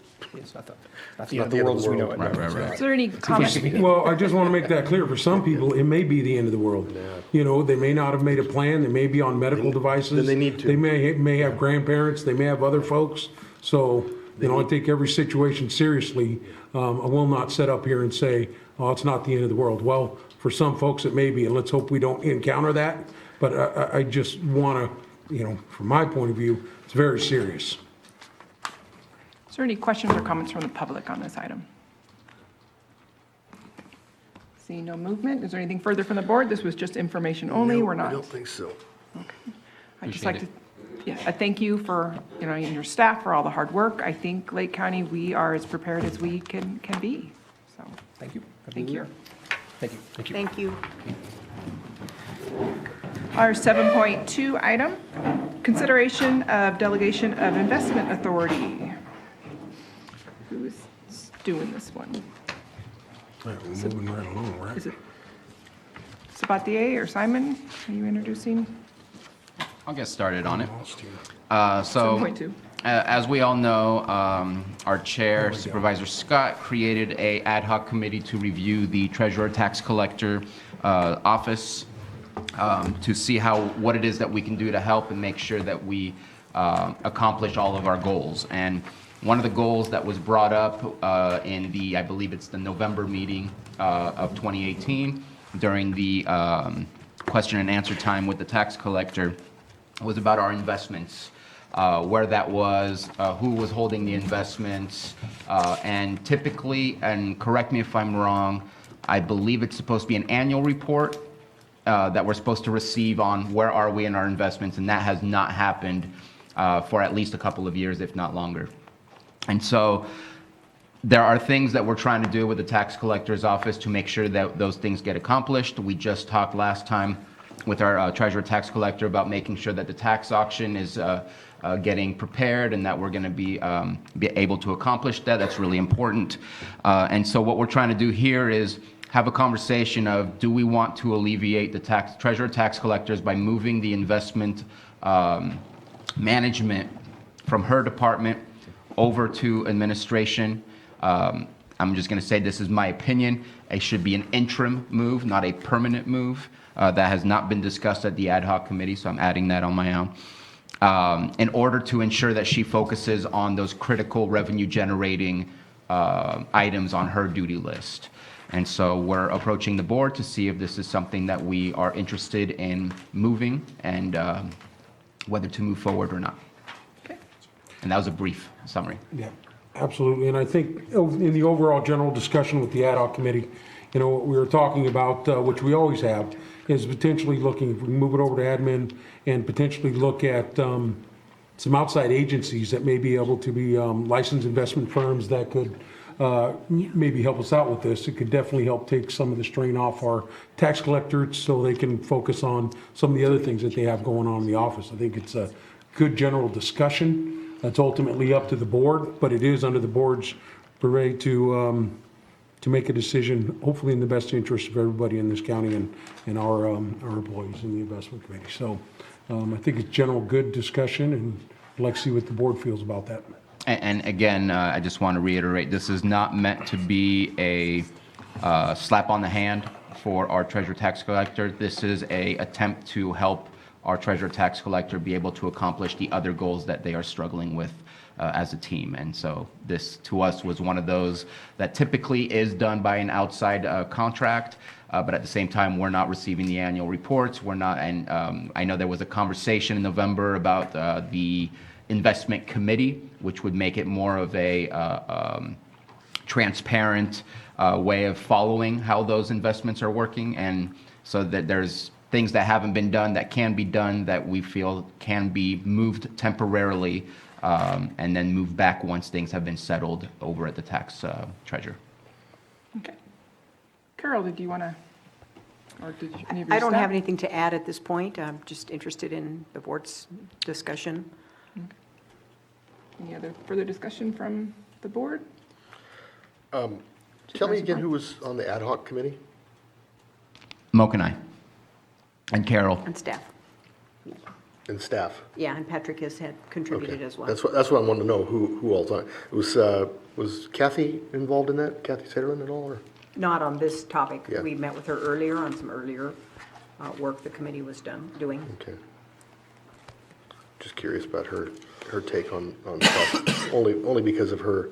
end of the world as we know it. Right. Is there any comment? Well, I just want to make that clear. For some people, it may be the end of the world. They may not have made a plan. They may be on medical devices. Then they need to. They may have grandparents. They may have other folks. So, I take every situation seriously. I will not sit up here and say, it's not the end of the world. Well, for some folks, it may be, and let's hope we don't encounter that. But I just want to, from my point of view, it's very serious. Is there any questions or comments from the public on this item? Seeing no movement, is there anything further from the board? This was just information only, we're not. I don't think so. Okay. I'd just like to, I thank you for, and your staff for all the hard work. I think Lake County, we are as prepared as we can be, so. Thank you. Thank you. Thank you. Thank you. Thank you. Our 7.2 item, consideration of delegation of investment authority. Who's doing this one? We're moving right along, right? Is it Sabatier or Simon? Are you introducing? I'll get started on it. 7.2. As we all know, our chair, Supervisor Scott, created a ad hoc committee to review the treasurer tax collector office to see what it is that we can do to help and make sure that we accomplish all of our goals. And one of the goals that was brought up in I believe it's the November meeting of 2018, during the question and answer time with the tax collector, was about our investments. Where that was, who was holding the investments, and typically, and correct me if I'm wrong, I believe it's supposed to be an annual report that we're supposed to receive on where are we in our investments, and that has not happened for at least a couple of years, if not longer. And so There are things that we're trying to do with the tax collector's office to make sure that those things get accomplished. We just talked last time with our treasurer tax collector about making sure that the tax auction is getting prepared and that we're going to be able to accomplish that. That's really important. And so what we're trying to do here is have a conversation of, do we want to alleviate the treasurer tax collectors by moving the investment management from her department over to administration? I'm just going to say this is my opinion. It should be an interim move, not a permanent move. That has not been discussed at the ad hoc committee, so I'm adding that on my own. In order to ensure that she focuses on those critical revenue generating items on her duty list. And so we're approaching the board to see if this is something that we are interested in moving and whether to move forward or not. Okay. And that was a brief summary. Yeah, absolutely. And I think in the overall general discussion with the ad hoc committee, you know, what we were talking about, which we always have, is potentially looking, if we can move it over to admin and potentially look at some outside agencies that may be able to be licensed investment firms that could maybe help us out with this. It could definitely help take some of the strain off our tax collectors so they can focus on some of the other things that they have going on in the office. I think it's a good general discussion. That's ultimately up to the board, but it is under the board's purview to make a decision, hopefully in the best interest of everybody in this county and our employees in the investment committee. So I think it's general good discussion, and I'd like to see what the board feels about that. And again, I just want to reiterate, this is not meant to be a slap on the hand for our treasurer tax collector. This is a attempt to help our treasurer tax collector be able to accomplish the other goals that they are struggling with as a team. And so this, to us, was one of those that typically is done by an outside contract, but at the same time, we're not receiving the annual reports. We're not, and I know there was a conversation in November about the investment committee, which would make it more of a transparent way of following how those investments are working. And so that there's things that haven't been done that can be done that we feel can be moved temporarily and then moved back once things have been settled over at the tax treasurer. Okay. Carol, did you want to, or did you, any of your I don't staff? have anything to add at this point. I'm just interested in the board's discussion. Any other further discussion from the board? Tell me again who was on the ad hoc committee? Moak and I, and Carol. And staff. And staff? Yeah, and Patrick has contributed Okay. as well. That's what I wanted to know, who all's on. Was Kathy involved in that? Kathy Sederland at all, or? Not on this topic. Yeah. We met with her earlier on some earlier work the committee was doing. Okay. Just curious about her take on stuff, only because of her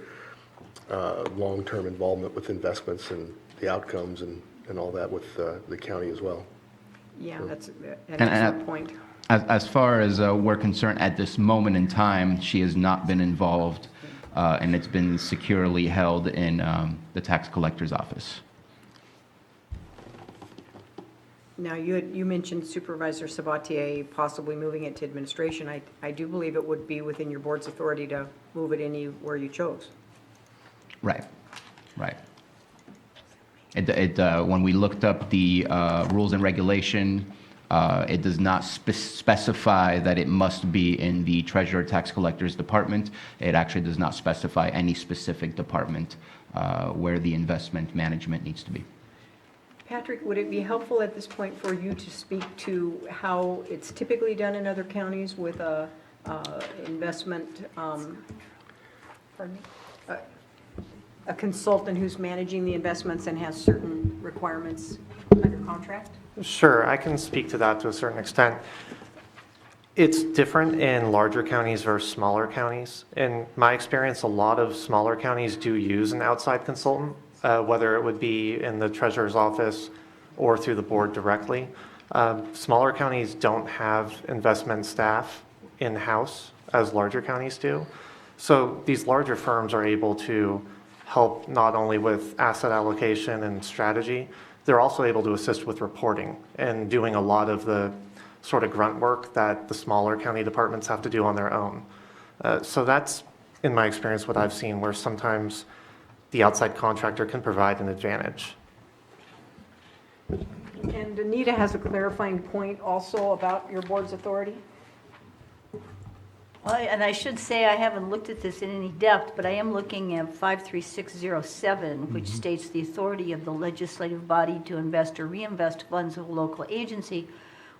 long-term involvement with investments and the outcomes and all that with the county as well. Yeah, that's an And excellent point. As far as we're concerned, at this moment in time, she has not been involved, and it's been securely held in the tax collector's office. Now, you mentioned Supervisor Sabatier possibly moving it to administration. I do believe it would be within your board's authority to move it anywhere you chose. Right, right. When we looked up the rules and regulation, it does not specify that it must be in the treasurer tax collector's department. It actually does not specify any specific department where the investment management needs to be. Patrick, would it be helpful at this point for you to speak to how it's typically done in other counties with a investment, pardon me? A consultant who's managing the investments and has certain requirements under contract? Sure, I can speak to that to a certain extent. It's different in larger counties versus smaller counties. In my experience, a lot of smaller counties do use an outside consultant, whether it would be in the treasurer's office or through the board directly. Smaller counties don't have investment staff in-house as larger counties do. So these larger firms are able to help not only with asset allocation and strategy, they're also able to assist with reporting and doing a lot of the sort of grunt work that the smaller county departments have to do on their own. So that's, in my experience, what I've seen, where sometimes the outside contractor can provide an advantage. And Anita has a clarifying point also about your board's authority. Well, and I should say, I haven't looked at this in any depth, but I am looking at 53607, which states the authority of the legislative body to invest or reinvest funds of a local agency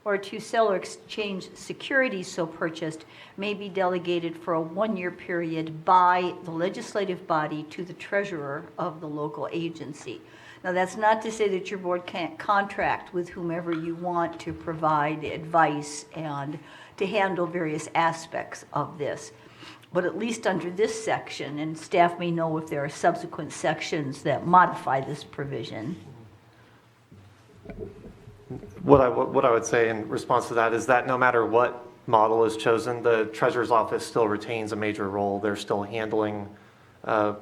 or to sell or exchange securities so purchased may be delegated for a one-year period by the legislative body to the treasurer of the local agency. Now, that's not to say that your board can't contract with whomever you want to provide advice and to handle various aspects of this. But at least under this section, and staff may know if there are subsequent sections that modify this provision. What I would say in response to that is that no matter what model is chosen, the treasurer's office still retains a major role. They're still handling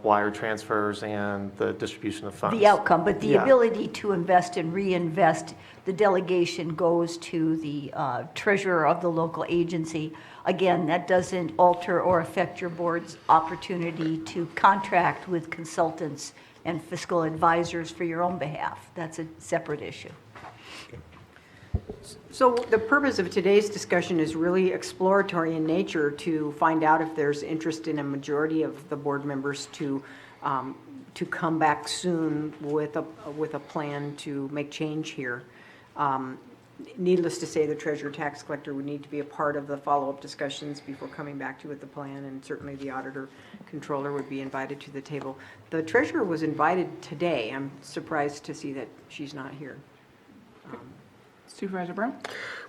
wire transfers and the distribution of funds. The outcome, but the Yeah. ability to invest and reinvest, the delegation goes to the treasurer of the local agency. Again, that doesn't alter or affect your board's opportunity to contract with consultants and fiscal advisors for your own behalf. That's a separate issue. So the purpose of today's discussion is really exploratory in nature to find out if there's interest in a majority of the board members to come back soon with a plan to make change here. Needless to say, the treasurer tax collector would need to be a part of the follow-up discussions before coming back to you with the plan, and certainly the auditor controller would be invited to the table. The treasurer was invited today. I'm surprised to see that she's not here. Supervisor Brown?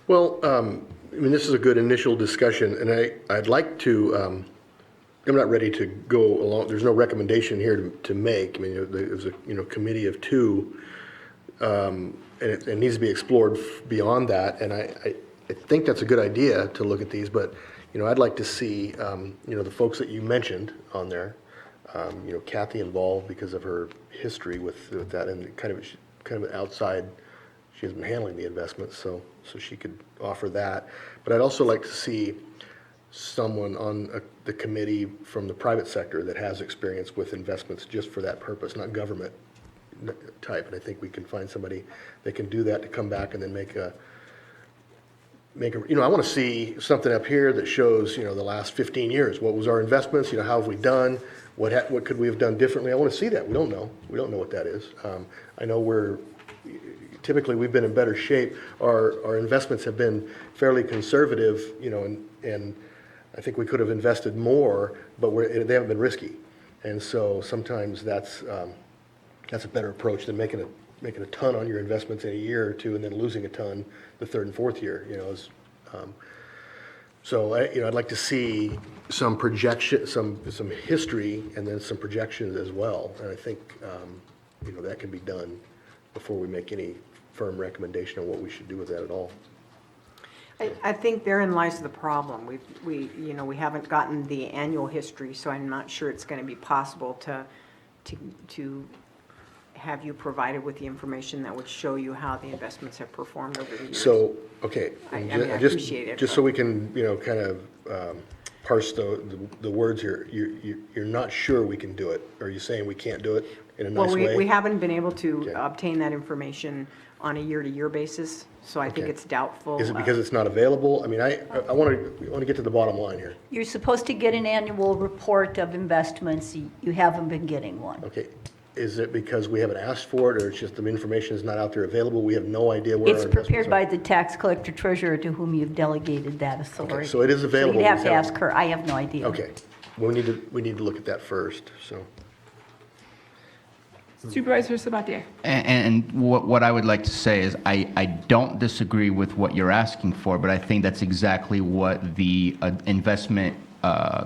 Well, I mean, this is a good initial discussion, and I'd like to, I'm not ready to go along, there's no recommendation here to make. I mean, there's a, committee of two, and it needs to be explored beyond that, and I think that's a good idea to look at these, but, I'd like to see, the folks that you mentioned on there, Kathy involved because of her history with that, and kind of outside. She has been handling the investments, so she could offer that. But I'd also like to see someone on the committee from the private sector that has experience with investments just for that purpose, not government type. And I think we can find somebody that can do that to come back and then make a, I want to see something up here that shows, the last 15 years. What was our investments? How have we done? What could we have done differently? I want to see that. We don't know. We don't know what that is. I know typically we've been in better shape. Our investments have been fairly conservative, and I think we could have invested more, but they haven't been risky. And so sometimes that's a better approach than making a ton on your investments in a year or two and then losing a ton the third and fourth year. So I'd like to see some projection, some history, and then some projections as well. And I think that can be done before we make any firm recommendation on what we should do with that at all. I think therein lies the problem. We haven't gotten the annual history, so I'm not sure it's going to be possible to have you provided with the information that would show you how the investments have performed over the years. So, okay. I appreciate it. Just so we can, kind of parse the words here, you're not sure we can do it. Are you saying we can't do it in a nice way? Well, we haven't been able to obtain that information on a year-to-year basis, so I think it's doubtful. Is it because it's not available? I mean, I want to get to the bottom line here. You're supposed to get an annual report of investments. You haven't been getting one. Okay. Is it because we haven't asked for it, or it's just the information is not out there available? We have no idea where It's prepared by the tax collector treasurer to whom you've delegated that authority. Okay, so it is available. So you'd have to ask her. I have no idea. Okay. Well, we need to look at that first, so. Supervisor Sabatier? And what I would like to say is I don't disagree with what you're asking for, but I think that's exactly what the investment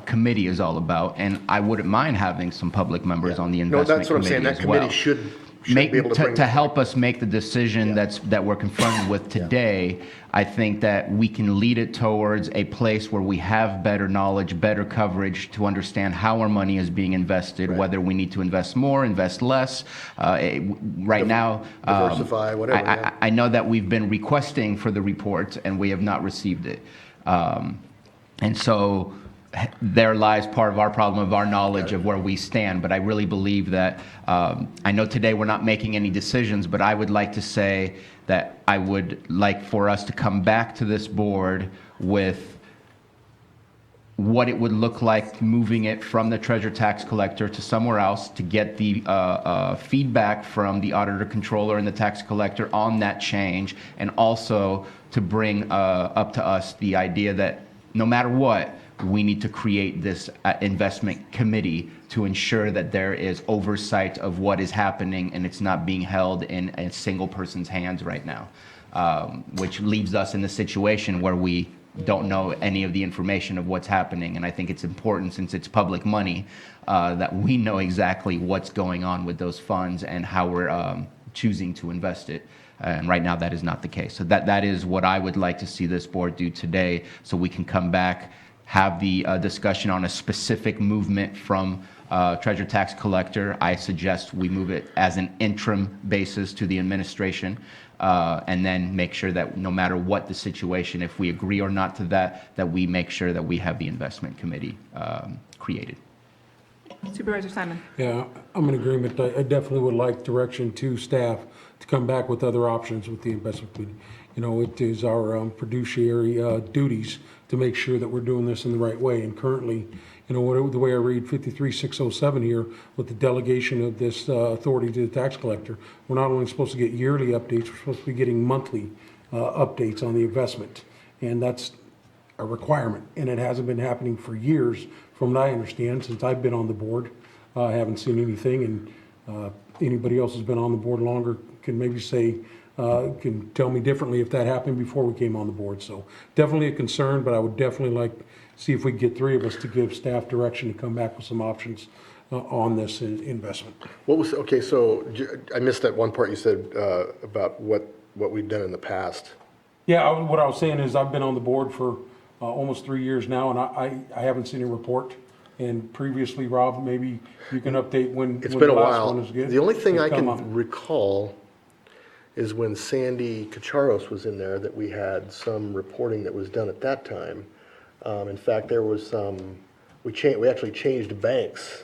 committee is all about, and I wouldn't mind having some public members on the investment committee as well. That committee should be able to bring to help us make the decision that we're confronted with today. I think that we can lead it towards a place where we have better knowledge, better coverage to understand how our money is being invested, whether we need to invest more, invest less. Right now, diversify, whatever. I know that we've been requesting for the report and we have not received it, and so there lies part of our problem of our knowledge of where we stand. But I really believe that, I know today we're not making any decisions, but I would like to say that I would like for us to come back to this board with what it would look like moving it from the treasure tax collector to somewhere else, to get the feedback from the auditor controller and the tax collector on that change, and also to bring up to us the idea that no matter what, we need to create this investment committee to ensure that there is oversight of what is happening and it's not being held in a single person's hands right now, which leaves us in the situation where we don't know any of the information of what's happening. And I think it's important, since it's public money, that we know exactly what's going on with those funds and how we're choosing to invest it. And right now, that is not the case. So that is what I would like to see this board do today, so we can come back, have the discussion on a specific movement from treasure tax collector. I suggest we move it as an interim basis to the administration, and then make sure that no matter what the situation, if we agree or not to that, that we make sure that we have the investment committee created. Supervisor Simon. Yeah, I'm in agreement. I definitely would like direction to staff to come back with other options with the investment committee. You know, it is our fiduciary duties to make sure that we're doing this in the right way. And currently, you know, the way I read 53607 here, with the delegation of this authority to the tax collector, we're not only supposed to get yearly updates, we're supposed to be getting monthly updates on the investment. And that's a requirement, and it hasn't been happening for years, from what I understand, since I've been on the board. I haven't seen anything, and anybody else who's been on the board longer can maybe say, can tell me differently if that happened before we came on the board. So definitely a concern, but I would definitely like to see if we can get three of us to give staff direction to come back with some options on this investment. Okay, so I missed that one part you said about what we've done in the past. Yeah, what I was saying is I've been on the board for almost 3 years now, and I haven't seen a report. And previously, Rob, maybe you can update when It's when been the a last while. one is good. The only thing I Come can on. recall is when Sandy Kacharos was in there, that we had some reporting that was done at that time. In fact, there was some, we actually changed banks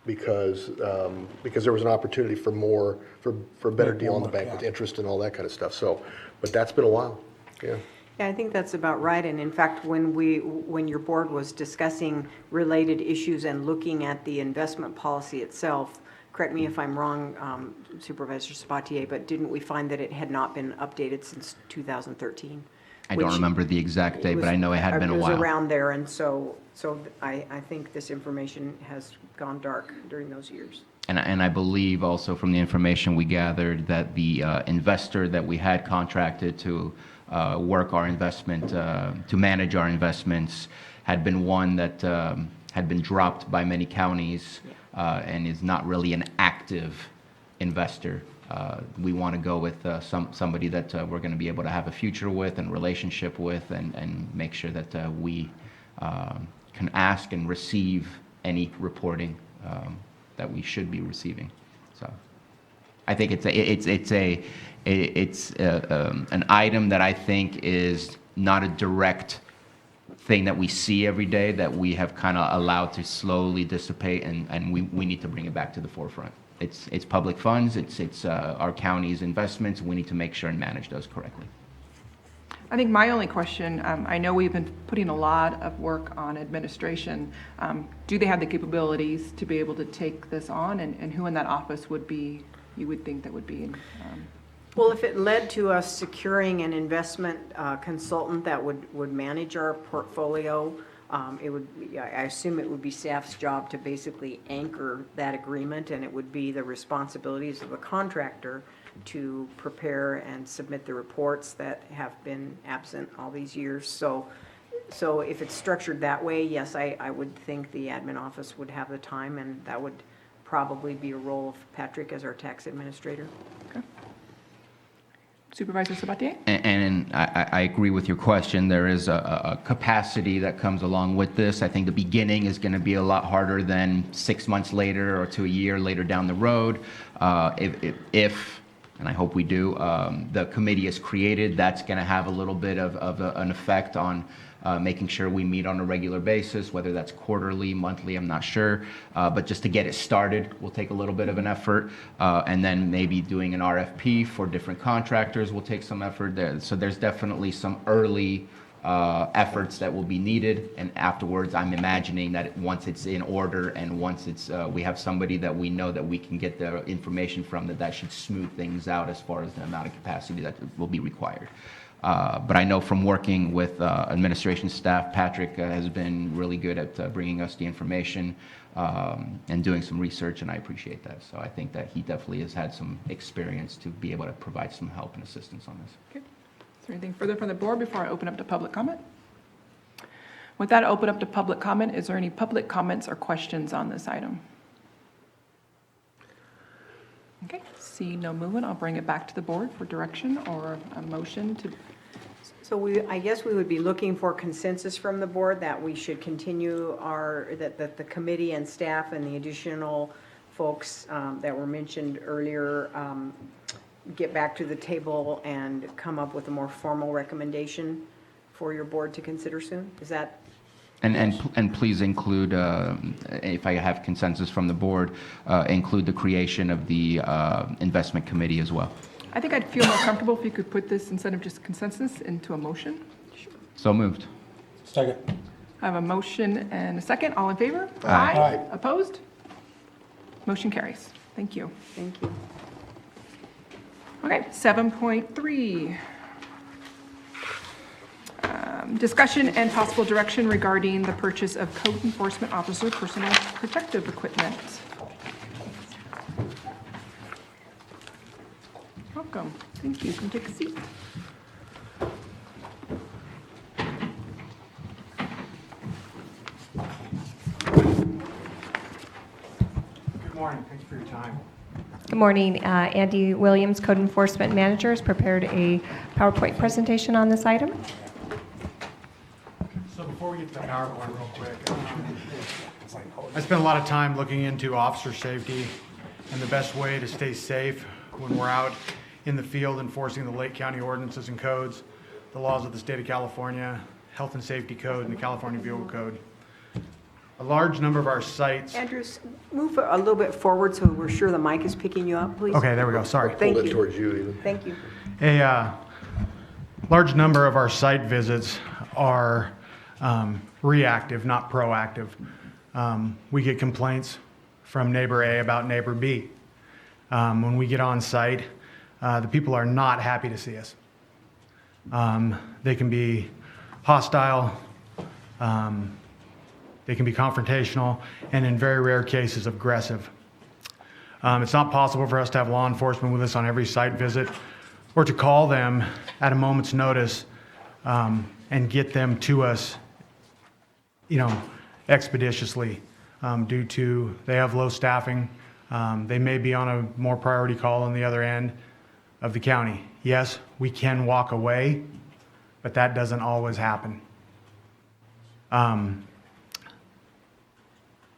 because there was an opportunity for a better deal on the bank with interest and all that kind of stuff. So, but that's been a while, yeah. Yeah, I think that's about right. And in fact, when your board was discussing related issues and looking at the investment policy itself, correct me if I'm wrong, Supervisor Sabatier, but didn't we find that it had not been updated since 2013? I don't remember the exact date, but I know it had been a It while. was around there, and so I think this information has gone dark during those years. And I believe also from the information we gathered that the investor that we had contracted to work our investment, to manage our investments, had been one that had been dropped by many counties and is not really an active investor. We want to go with somebody that we're going to be able to have a future with and relationship with, and make sure that we can ask and receive any reporting that we should be receiving. So I think it's an item that I think is not a direct thing that we see every day, that we have kind of allowed to slowly dissipate, and we need to bring it back to the forefront. It's public funds, it's our county's investments. We need to make sure and manage those correctly. I think my only question, I know we've been putting a lot of work on administration. Do they have the capabilities to be able to take this on, and who in that office would be, you would think that would be? Well, if it led to us securing an investment consultant that would manage our portfolio, it would, I assume it would be staff's job to basically anchor that agreement, and it would be the responsibilities of the contractor to prepare and submit the reports that have been absent all these years. So if it's structured that way, yes, I would think the admin office would have the time, and that would probably be a role of Patrick as our tax administrator. Okay. Supervisor Sabatier? And I agree with your question. There is a capacity that comes along with this. I think the beginning is going to be a lot harder than 6 months later or to a year later down the road. If and I hope we do, the committee is created, that's going to have a little bit of an effect on making sure we meet on a regular basis, whether that's quarterly, monthly, I'm not sure. But just to get it started will take a little bit of an effort. And then maybe doing an RFP for different contractors will take some effort there. So there's definitely some early efforts that will be needed, and afterwards I'm imagining that once it's in order and once it's we have somebody that we know that we can get the information from, that should smooth things out as far as the amount of capacity that will be required. But I know from working with administration staff, Patrick has been really good at bringing us the information and doing some research, and I appreciate that. So I think that he definitely has had some experience to be able to provide some help and assistance on this. Okay. Is there anything further from the board before I open up to public comment? With that, open up to public comment. Is there any public comments or questions on this item? Okay, see no movement, I'll bring it back to the board for direction or a motion to. So I guess we would be looking for consensus from the board that we should continue that the committee and staff and the additional folks that were mentioned earlier get back to the table and come up with a more formal recommendation for your board to consider soon? Is that? And please include, if I have consensus from the board, include the creation of the investment committee as well. I think I'd feel more comfortable if you could put this, instead of just consensus, into a motion. So moved. Second. I have a motion and a second. All in favor? Aye. Aye. Opposed? Motion carries. Thank you. Thank you. Okay, 7.3. Discussion and possible direction regarding the purchase of code enforcement officer personal protective equipment. Welcome. Thank you. Come take a seat. Good morning. Thanks for your time. Good morning. Andy Williams, Code Enforcement Manager, has prepared a PowerPoint presentation on this item. So before we get to the PowerPoint real quick, I spent a lot of time looking into officer safety and the best way to stay safe when we're out in the field enforcing the Lake County ordinances and codes, the laws of the state of California, Health and Safety Code, and the California Vehicle Code. A large number of our sites. Andrews, move a little bit forward so we're sure the mic is picking you up, please. Okay, there we go. Sorry. Thank you. towards you even. Thank you. A large number of our site visits are reactive, not proactive. We get complaints from neighbor A about neighbor B. When we get on site, the people are not happy to see us. They can be hostile, they can be confrontational, and in very rare cases, aggressive. It's not possible for us to have law enforcement with us on every site visit or to call them at a moment's notice and get them to us, expeditiously due to they have low staffing. They may be on a more priority call on the other end of the county. Yes, we can walk away, but that doesn't always happen.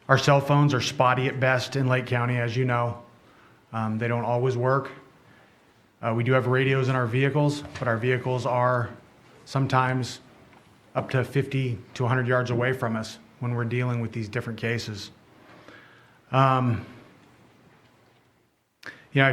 Our cell phones are spotty at best in Lake County, as you know. They don't always work. We do have radios in our vehicles, but our vehicles are sometimes up to 50 to 100 yards away from us when we're dealing with these different cases. I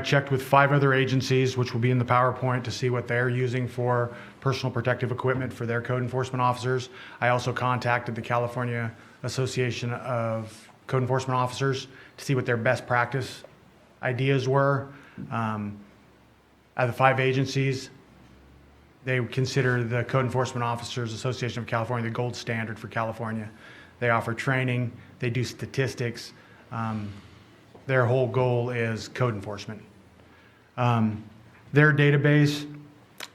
checked with 5 other agencies, which will be in the PowerPoint, to see what they're using for personal protective equipment for their code enforcement officers. I also contacted the California Association of Code Enforcement Officers to see what their best practice ideas were. Out of the 5 agencies, they consider the Code Enforcement Officers Association of California the gold standard for California. They offer training, they do statistics. Their whole goal is code enforcement. Their database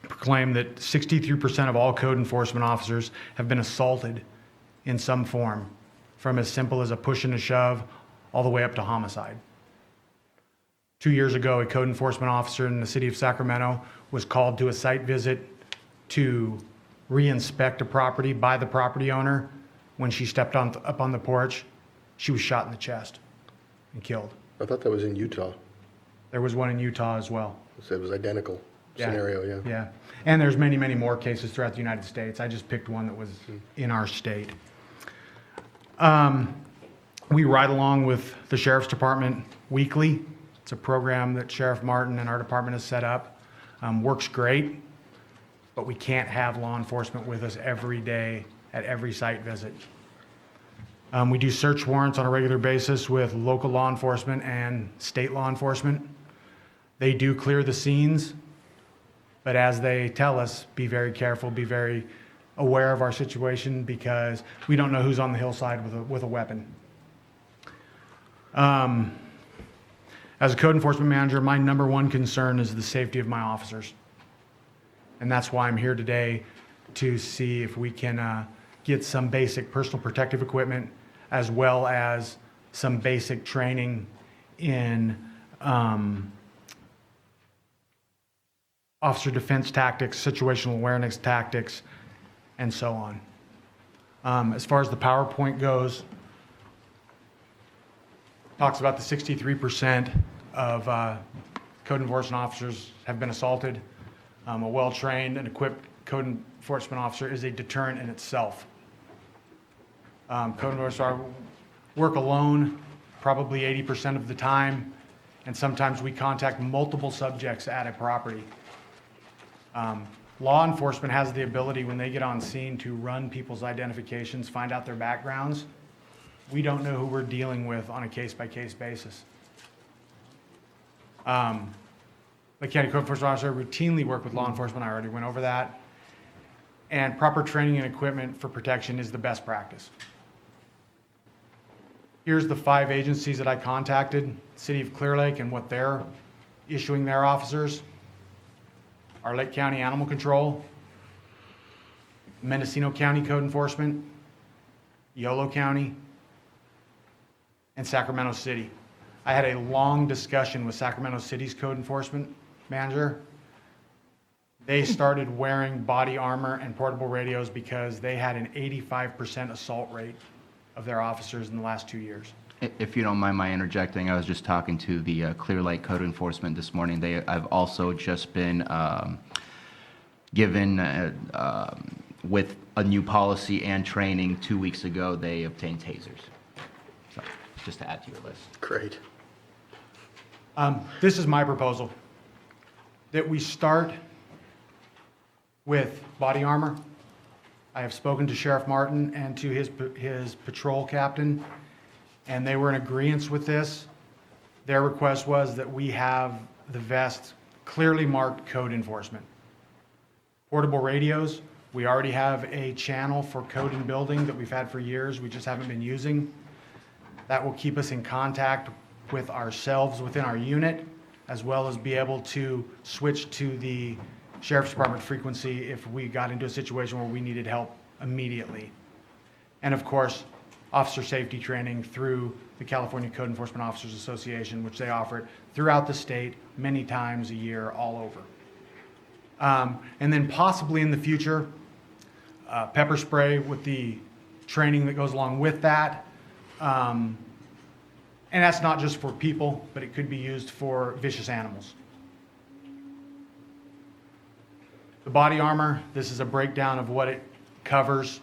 proclaimed that 63% of all code enforcement officers have been assaulted in some form, from as simple as a push and a shove all the way up to homicide. 2 years ago, a code enforcement officer in the city of Sacramento was called to a site visit to re-inspect a property by the property owner. When she stepped up on the porch, she was shot in the chest and killed. I thought that was in Utah. There was one in Utah as well. So it was identical. scenario, yeah. Yeah, and there's many, many more cases throughout the United States. I just picked one that was in our state. We ride along with the Sheriff's Department weekly. It's a program that Sheriff Martin and our department has set up. Works great, but we can't have law enforcement with us every day at every site visit. We do search warrants on a regular basis with local law enforcement and state law enforcement. They do clear the scenes, but as they tell us, be very careful, be very aware of our situation because we don't know who's on the hillside with a weapon. As a code enforcement manager, my number one concern is the safety of my officers. And that's why I'm here today, to see if we can get some basic personal protective equipment as well as some basic training in officer defense tactics, situational awareness tactics, and so on. As far as the PowerPoint goes, talks about the 63% of code enforcement officers have been assaulted. A well-trained and equipped code enforcement officer is a deterrent in itself. Code enforcement work alone probably 80% of the time, and sometimes we contact multiple subjects at a property. Law enforcement has the ability, when they get on scene, to run people's identifications, find out their backgrounds. We don't know who we're dealing with on a case-by-case basis. The county code enforcement officer routinely work with law enforcement. I already went over that. And proper training and equipment for protection is the best practice. Here's the 5 agencies that I contacted: City of Clear Lake and what they're issuing their officers, our Lake County Animal Control, Mendocino County Code Enforcement, Yolo County, and Sacramento City. I had a long discussion with Sacramento City's code enforcement manager. They started wearing body armor and portable radios because they had an 85% assault rate of their officers in the last 2 years. If you don't mind my interjecting, I was just talking to the Clear Lake Code Enforcement this morning. I've also just been given, with a new policy and training 2 weeks ago, they obtained tasers. So, just to add to your list. Great. This is my proposal, that we start with body armor. I have spoken to Sheriff Martin and to his patrol captain, and they were in agreement with this. Their request was that we have the vest clearly marked code enforcement. Portable radios, we already have a channel for code and building that we've had for years, we just haven't been using. That will keep us in contact with ourselves within our unit, as well as be able to switch to the Sheriff's Department frequency if we got into a situation where we needed help immediately. And of course, officer safety training through the California Code Enforcement Officers Association, which they offer it throughout the state many times a year all over. And then possibly in the future, pepper spray with the training that goes along with that. And that's not just for people, but it could be used for vicious animals. The body armor, this is a breakdown of what it covers.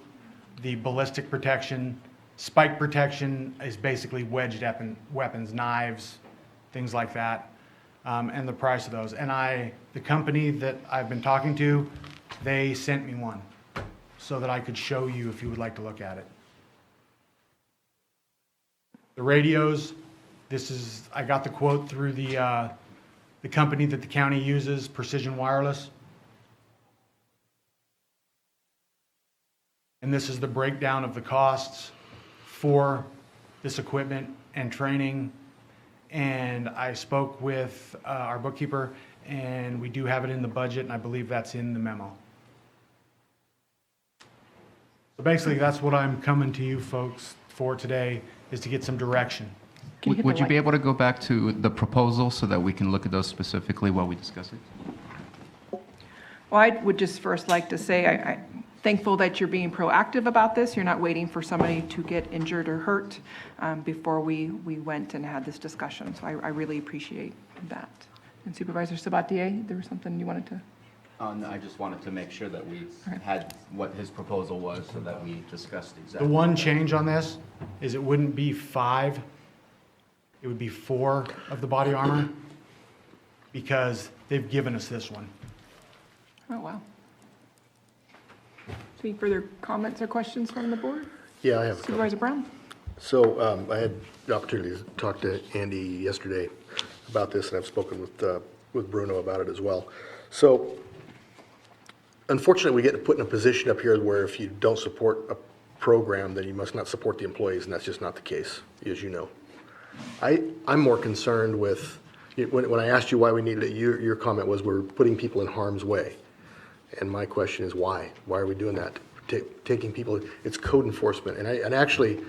The ballistic protection, spike protection is basically wedged weapons, knives, things like that, and the price of those. And the company that I've been talking to, they sent me one so that I could show you if you would like to look at it. The radios, I got the quote through the company that the county uses, Precision Wireless. And this is the breakdown of the costs for this equipment and training. And I spoke with our bookkeeper, and we do have it in the budget, and I believe that's in the memo. So basically, that's what I'm coming to you folks for today, is to get some direction. Would you be able to go back to the proposal so that we can look at those specifically while we discuss it? Well, I would just first like to say I'm thankful that you're being proactive about this. You're not waiting for somebody to get injured or hurt before we went and had this discussion. So I really appreciate that. And Supervisor Sabatier, there was something you wanted to? I just wanted to make sure that we had what his proposal was so that we discussed The exactly. one change on this is it wouldn't be 5, it would be 4 of the body armor because they've given us this one. Oh, wow. Any further comments or questions from the board? Yeah, I have a couple. Supervisor Brown? So I had the opportunity to talk to Andy yesterday about this, and I've spoken with Bruno about it as well. So unfortunately, we get put in a position up here where if you don't support a program, then you must not support the employees, and that's just not the case, as you know. I'm more concerned with, when I asked you why we needed it, your comment was we're putting people in harm's way. And my question is why? Why are we doing that? Taking people, it's code enforcement. And I actually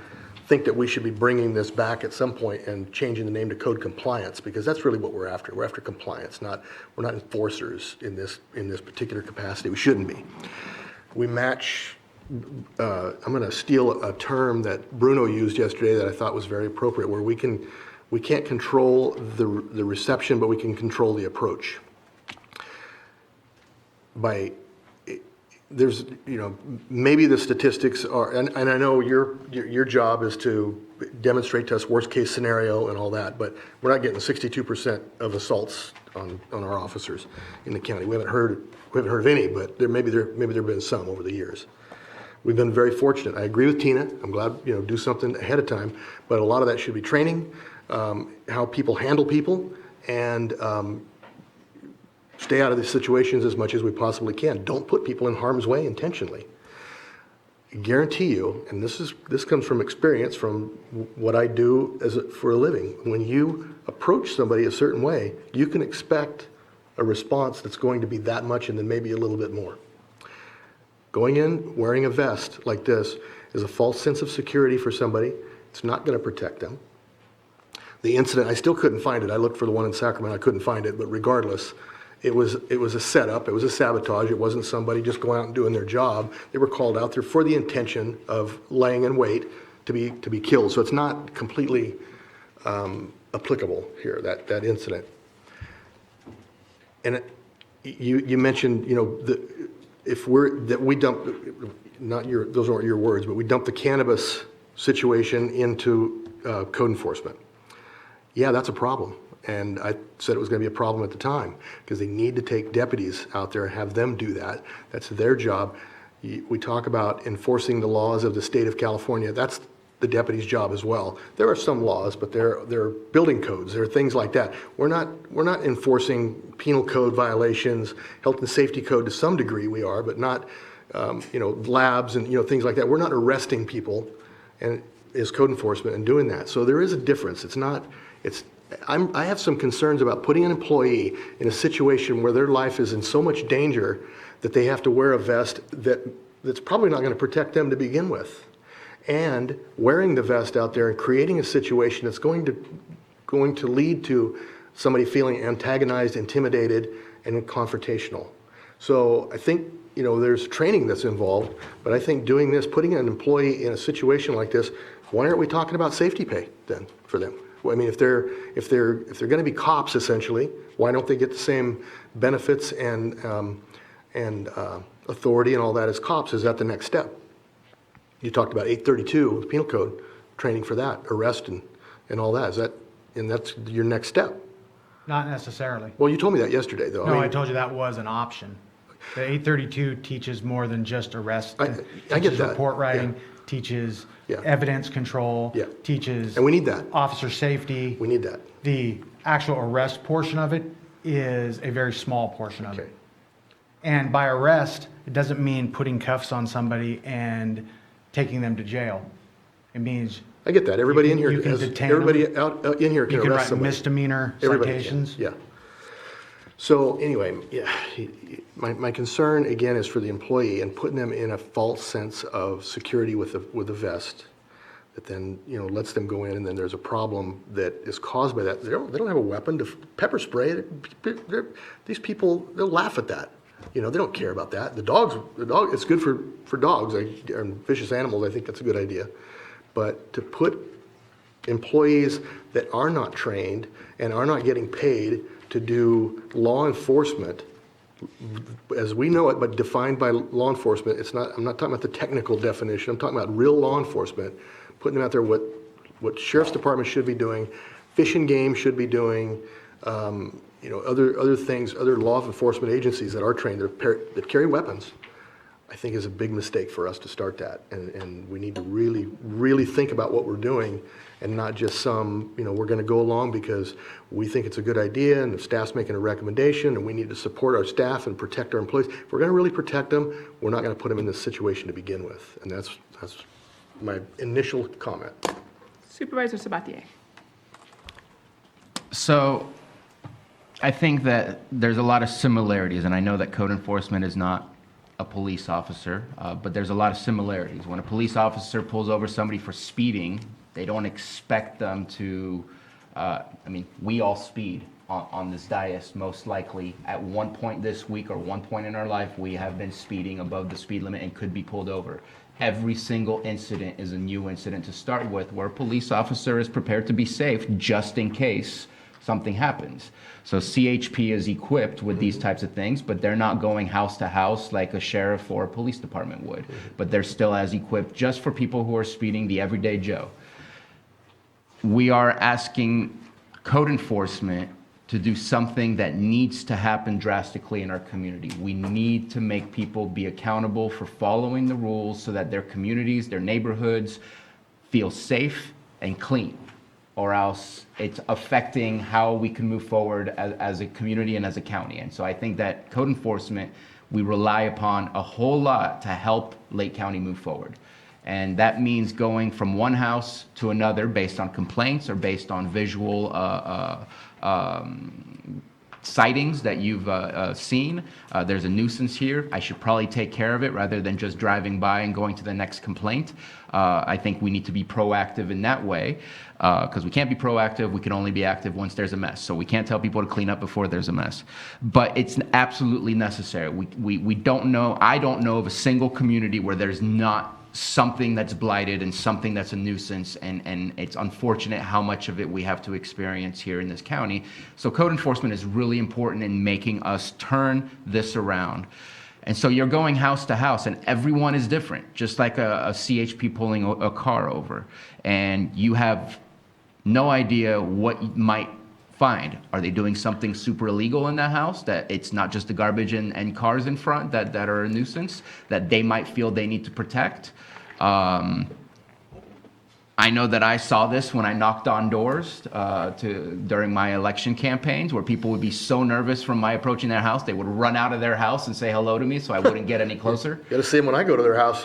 think that we should be bringing this back at some point and changing the name to code compliance, because that's really what we're after. We're after compliance, we're not enforcers in this particular capacity. We shouldn't be. We match, I'm going to steal a term that Bruno used yesterday that I thought was very appropriate, where we can't control the reception, but we can control the approach. There's, maybe the statistics are, and I know your job is to demonstrate to us worst case scenario and all that, but we're not getting 62% of assaults on our officers in the county. We haven't heard of any, but maybe there've been some over the years. We've been very fortunate. I agree with Tina. I'm glad, do something ahead of time, but a lot of that should be training, how people handle people, and stay out of these situations as much as we possibly can. Don't put people in harm's way intentionally. I guarantee you, and this comes from experience, from what I do for a living, when you approach somebody a certain way, you can expect a response that's going to be that much and then maybe a little bit more. Going in wearing a vest like this is a false sense of security for somebody. It's not going to protect them. The incident, I still couldn't find it. I looked for the one in Sacramento, I couldn't find it, but regardless, it was a setup, it was a sabotage, it wasn't somebody just going out and doing their job. They were called out there for the intention of laying in wait to be killed. So it's not completely applicable here, that incident. And you mentioned, we dump, those aren't your words, but we dump the cannabis situation into code enforcement. Yeah, that's a problem. And I said it was going to be a problem at the time because they need to take deputies out there and have them do that. That's their job. We talk about enforcing the laws of the state of California. That's the deputy's job as well. There are some laws, but they're building codes. There are things like that. We're not enforcing penal code violations, health and safety code to some degree we are, but not labs and things like that. We're not arresting people and is code enforcement and doing that. So there is a difference. I have some concerns about putting an employee in a situation where their life is in so much danger that they have to wear a vest that's probably not going to protect them to begin with. And wearing the vest out there and creating a situation that's going to lead to somebody feeling antagonized, intimidated, and confrontational. So I think, there's training that's involved, but I think doing this, putting an employee in a situation like this, why aren't we talking about safety pay then for them? I mean, if they're going to be cops, essentially, why don't they get the same benefits and authority and all that as cops? Is that the next step? You talked about 832, the penal code, training for that, arrest and all that. That's your next step? Not necessarily. Well, you told me that yesterday, though. No, I told you that was an option. The 832 teaches more than just arrest. I get Teaches that. report writing, teaches evidence control, teaches and we need that. Officer safety. We need that. The actual arrest portion of it is a very small portion of it. And by arrest, it doesn't mean putting cuffs on somebody and taking them to jail. It means I get that. Everybody in here you can has, detain everybody them. out in here can You can arrest write somebody. misdemeanor Everybody citations. can, yeah. So anyway, my concern again is for the employee and putting them in a false sense of security with a vest that then lets them go in, and then there's a problem that is caused by that. They don't have a weapon to pepper spray. These people, they'll laugh at that. They don't care about that. The dog, it's good for dogs and vicious animals. I think that's a good idea. But to put employees that are not trained and are not getting paid to do law enforcement as we know it, but defined by law enforcement. It's not, I'm not talking about the technical definition. I'm talking about real law enforcement, putting them out there what sheriff's department should be doing, fish and game should be doing, other things, other law enforcement agencies that are trained that carry weapons. I think is a big mistake for us to start that, and we need to really, really think about what we're doing, and not just we're going to go along because we think it's a good idea, and the staff's making a recommendation, and we need to support our staff and protect our employees. If we're going to really protect them, we're not going to put them in this situation to begin with, and that's my initial comment. Supervisor Sabatier. So I think that there's a lot of similarities, and I know that code enforcement is not a police officer, but there's a lot of similarities. When a police officer pulls over somebody for speeding, they don't expect them to, we all speed on this dais, most likely. At one point this week or one point in our life, we have been speeding above the speed limit and could be pulled over. Every single incident is a new incident to start with, where a police officer is prepared to be safe just in case something happens. So CHP is equipped with these types of things, but they're not going house to house like a sheriff or a police department would. But they're still as equipped just for people who are speeding, the everyday Joe. We are asking code enforcement to do something that needs to happen drastically in our community. We need to make people be accountable for following the rules so that their communities, their neighborhoods feel safe and clean, or else it's affecting how we can move forward as a community and as a county. And so I think that code enforcement, we rely upon a whole lot to help Lake County move forward. And that means going from one house to another based on complaints or based on visual sightings that you've seen. There's a nuisance here. I should probably take care of it rather than just driving by and going to the next complaint. I think we need to be proactive in that way, because we can't be proactive. We can only be active once there's a mess. So we can't tell people to clean up before there's a mess. But it's absolutely necessary. We don't know, I don't know of a single community where there's not something that's blighted and something that's a nuisance, and it's unfortunate how much of it we have to experience here in this county. So code enforcement is really important in making us turn this around. And so you're going house to house, and everyone is different, just like a CHP pulling a car over. And you have no idea what you might find. Are they doing something super illegal in that house, that it's not just the garbage and cars in front that are a nuisance, that they might feel they need to protect? I know that I saw this when I knocked on doors during my election campaigns, where people would be so nervous from my approaching their house, they would run out of their house and say hello to me so I wouldn't get any closer. You gotta see them when I go to their house.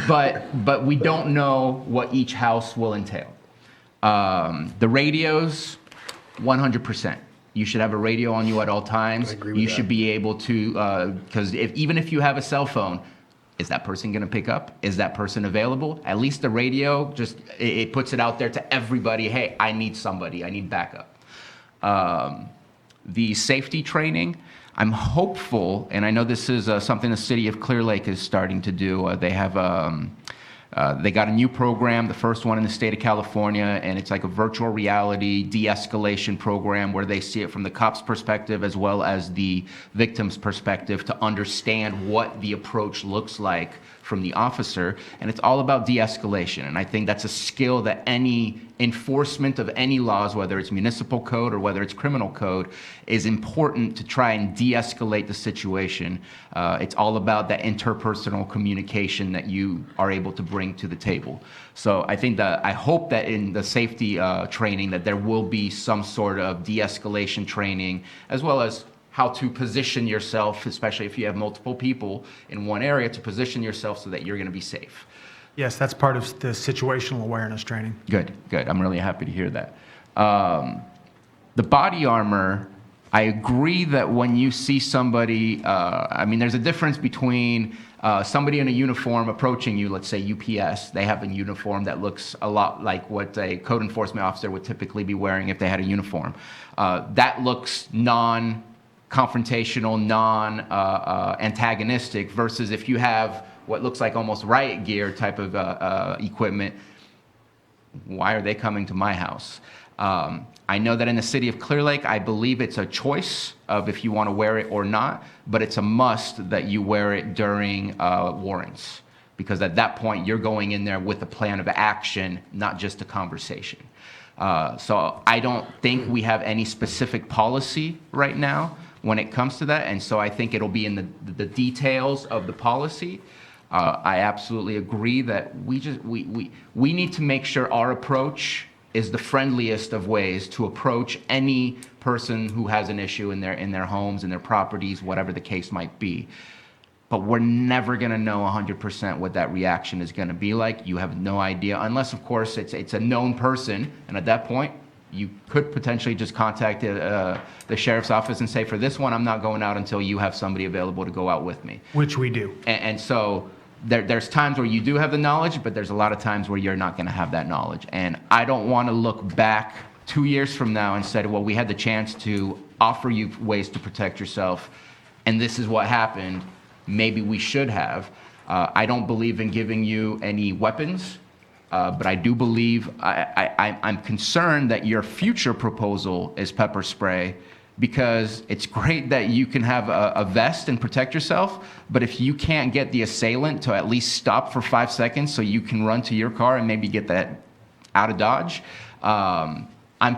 But we don't know what each house will entail. The radios, 100%. You should have a radio on you at all times. I agree with You that. should be able to, because even if you have a cell phone, is that person going to pick up? Is that person available? At least the radio, just it puts it out there to everybody. Hey, I need somebody. I need backup. The safety training, I'm hopeful, and I know this is something the city of Clear Lake is starting to do. They have they got a new program, the first one in the state of California, and it's like a virtual reality de-escalation program where they see it from the cop's perspective as well as the victim's perspective to understand what the approach looks like from the officer. And it's all about de-escalation. And I think that's a skill that any enforcement of any laws, whether it's municipal code or whether it's criminal code, is important to try and de-escalate the situation. It's all about that interpersonal communication that you are able to bring to the table. So I think I hope that in the safety training that there will be some sort of de-escalation training, as well as how to position yourself, especially if you have multiple people in one area, to position yourself so that you're going to be safe. Yes, that's part of the situational awareness training. Good. I'm really happy to hear that. The body armor, I agree that when you see somebody, there's a difference between somebody in a uniform approaching you, let's say UPS, they have a uniform that looks a lot like what a code enforcement officer would typically be wearing if they had a uniform. That looks non-confrontational, non-antagonistic, versus if you have what looks like almost riot gear type of equipment. Why are they coming to my house? I know that in the city of Clear Lake, I believe it's a choice of if you want to wear it or not, but it's a must that you wear it during warrants, because at that point, you're going in there with a plan of action, not just a conversation. So I don't think we have any specific policy right now when it comes to that, and so I think it'll be in the details of the policy. I absolutely agree that we need to make sure our approach is the friendliest of ways to approach any person who has an issue in their homes, in their properties, whatever the case might be. But we're never going to know 100% what that reaction is going to be like. You have no idea, unless, of course, it's a known person, and at that point, you could potentially just contact the sheriff's office and say, for this one, I'm not going out until you have somebody available to go out with me. Which we do. And so there's times where you do have the knowledge, but there's a lot of times where you're not going to have that knowledge. And I don't want to look back 2 years from now and say, well, we had the chance to offer you ways to protect yourself, and this is what happened. Maybe we should have. I don't believe in giving you any weapons, but I do believe, I'm concerned that your future proposal is pepper spray, because it's great that you can have a vest and protect yourself, but if you can't get the assailant to at least stop for 5 seconds so you can run to your car and maybe get that out of Dodge, I'm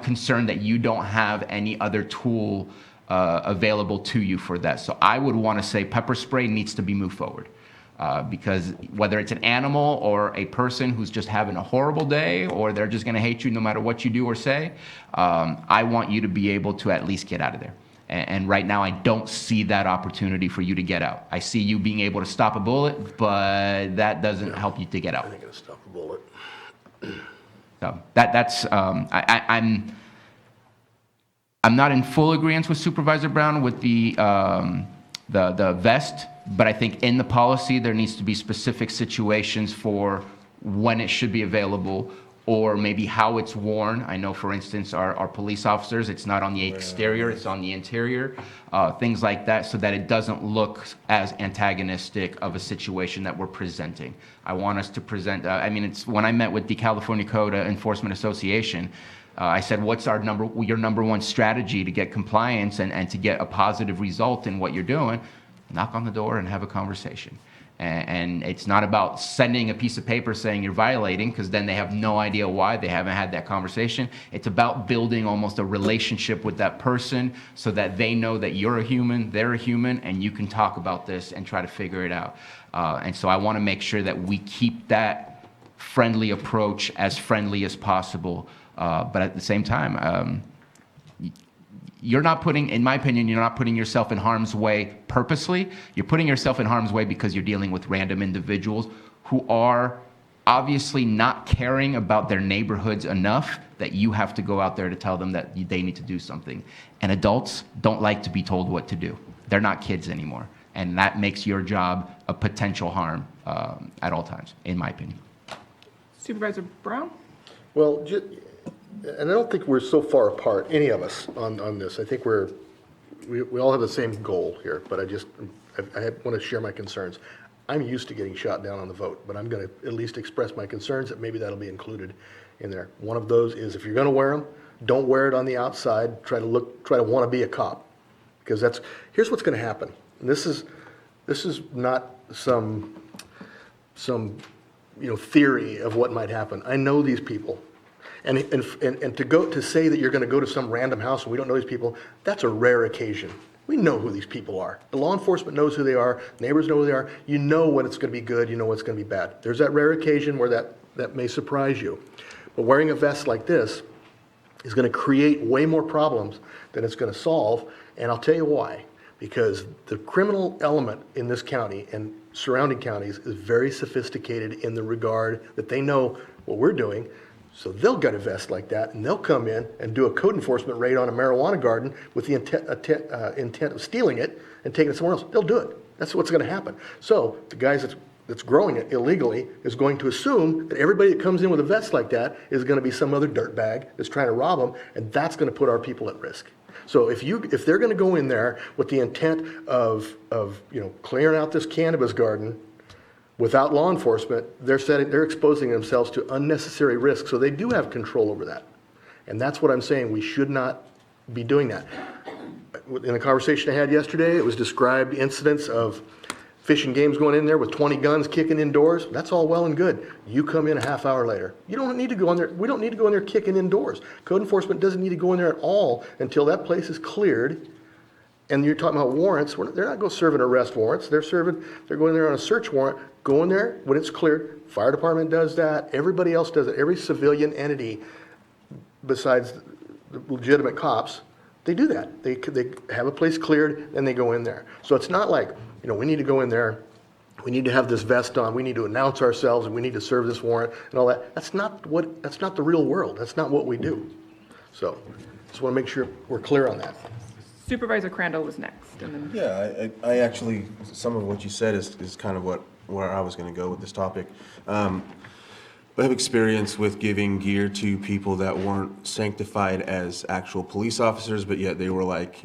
concerned that you don't have any other tool available to you for that. So I would want to say pepper spray needs to be moved forward. Because whether it's an animal or a person who's just having a horrible day, or they're just going to hate you no matter what you do or say, I want you to be able to at least get out of there. And right now, I don't see that opportunity for you to get out. I see you being able to stop a bullet, but that doesn't help you to get out. I think it'll stop a bullet. So I'm not in full agreement with Supervisor Brown with the vest, but I think in the policy, there needs to be specific situations for when it should be available, or maybe how it's worn. I know, for instance, our police officers, it's not on the exterior, it's on the interior, things like that, so that it doesn't look as antagonistic of a situation that we're presenting. I want us to present, it's when I met with the California Code Enforcement Association, I said, what's your number one strategy to get compliance and to get a positive result in what you're doing? Knock on the door and have a conversation. And it's not about sending a piece of paper saying you're violating, because then they have no idea why. They haven't had that conversation. It's about building almost a relationship with that person so that they know that you're a human, they're a human, and you can talk about this and try to figure it out. And so I want to make sure that we keep that friendly approach as friendly as possible. But at the same time, you're not putting, in my opinion, you're not putting yourself in harm's way purposely. You're putting yourself in harm's way because you're dealing with random individuals who are obviously not caring about their neighborhoods enough that you have to go out there to tell them that they need to do something. And adults don't like to be told what to do. They're not kids anymore. And that makes your job a potential harm at all times, in my opinion. Supervisor Brown? Well, and I don't think we're so far apart, any of us, on this. I think we all have the same goal here, but I want to share my concerns. I'm used to getting shot down on the vote, but I'm going to at least express my concerns that maybe that'll be included in there. One of those is, if you're going to wear them, don't wear it on the outside. Try to want to be a cop, because here's what's going to happen. And this is not some theory of what might happen. I know these people. And to say that you're going to go to some random house and we don't know these people, that's a rare occasion. We know who these people are. The law enforcement knows who they are. Neighbors know who they are. You know when it's going to be good. You know what's going to be bad. There's that rare occasion where that may surprise you. But wearing a vest like this is going to create way more problems than it's going to solve. And I'll tell you why. Because the criminal element in this county and surrounding counties is very sophisticated in the regard that they know what we're doing. So they'll get a vest like that, and they'll come in and do a code enforcement raid on a marijuana garden with the intent of stealing it and taking it somewhere else. They'll do it. That's what's going to happen. So the guys that's growing it illegally is going to assume that everybody that comes in with a vest like that is going to be some other dirtbag that's trying to rob them, and that's going to put our people at risk. So if they're going to go in there with the intent of clearing out this cannabis garden without law enforcement, they're exposing themselves to unnecessary risk. So they do have control over that. And that's what I'm saying, we should not be doing that. In a conversation I had yesterday, it was described incidents of fishing games going in there with 20 guns kicking indoors. That's all well and good. You come in a half hour later. You don't need to go in there. We don't need to go in there kicking indoors. Code enforcement doesn't need to go in there at all until that place is cleared. And you're talking about warrants. They're not going serving arrest warrants. They're going there on a search warrant. Go in there when it's cleared. Fire department does that. Everybody else does it. Every civilian entity besides the legitimate cops, they do that. They have a place cleared, and they go in there. So it's not like, we need to go in there, we need to have this vest on, we need to announce ourselves, and we need to serve this warrant and all that. That's not the real world. That's not what we do. So just want to make sure we're clear on that. Supervisor Crandall was next. And then Yeah, I actually, some of what you said is kind of where I was going to go with this topic. I have experience with giving gear to people that weren't sanctified as actual police officers, but yet they were like,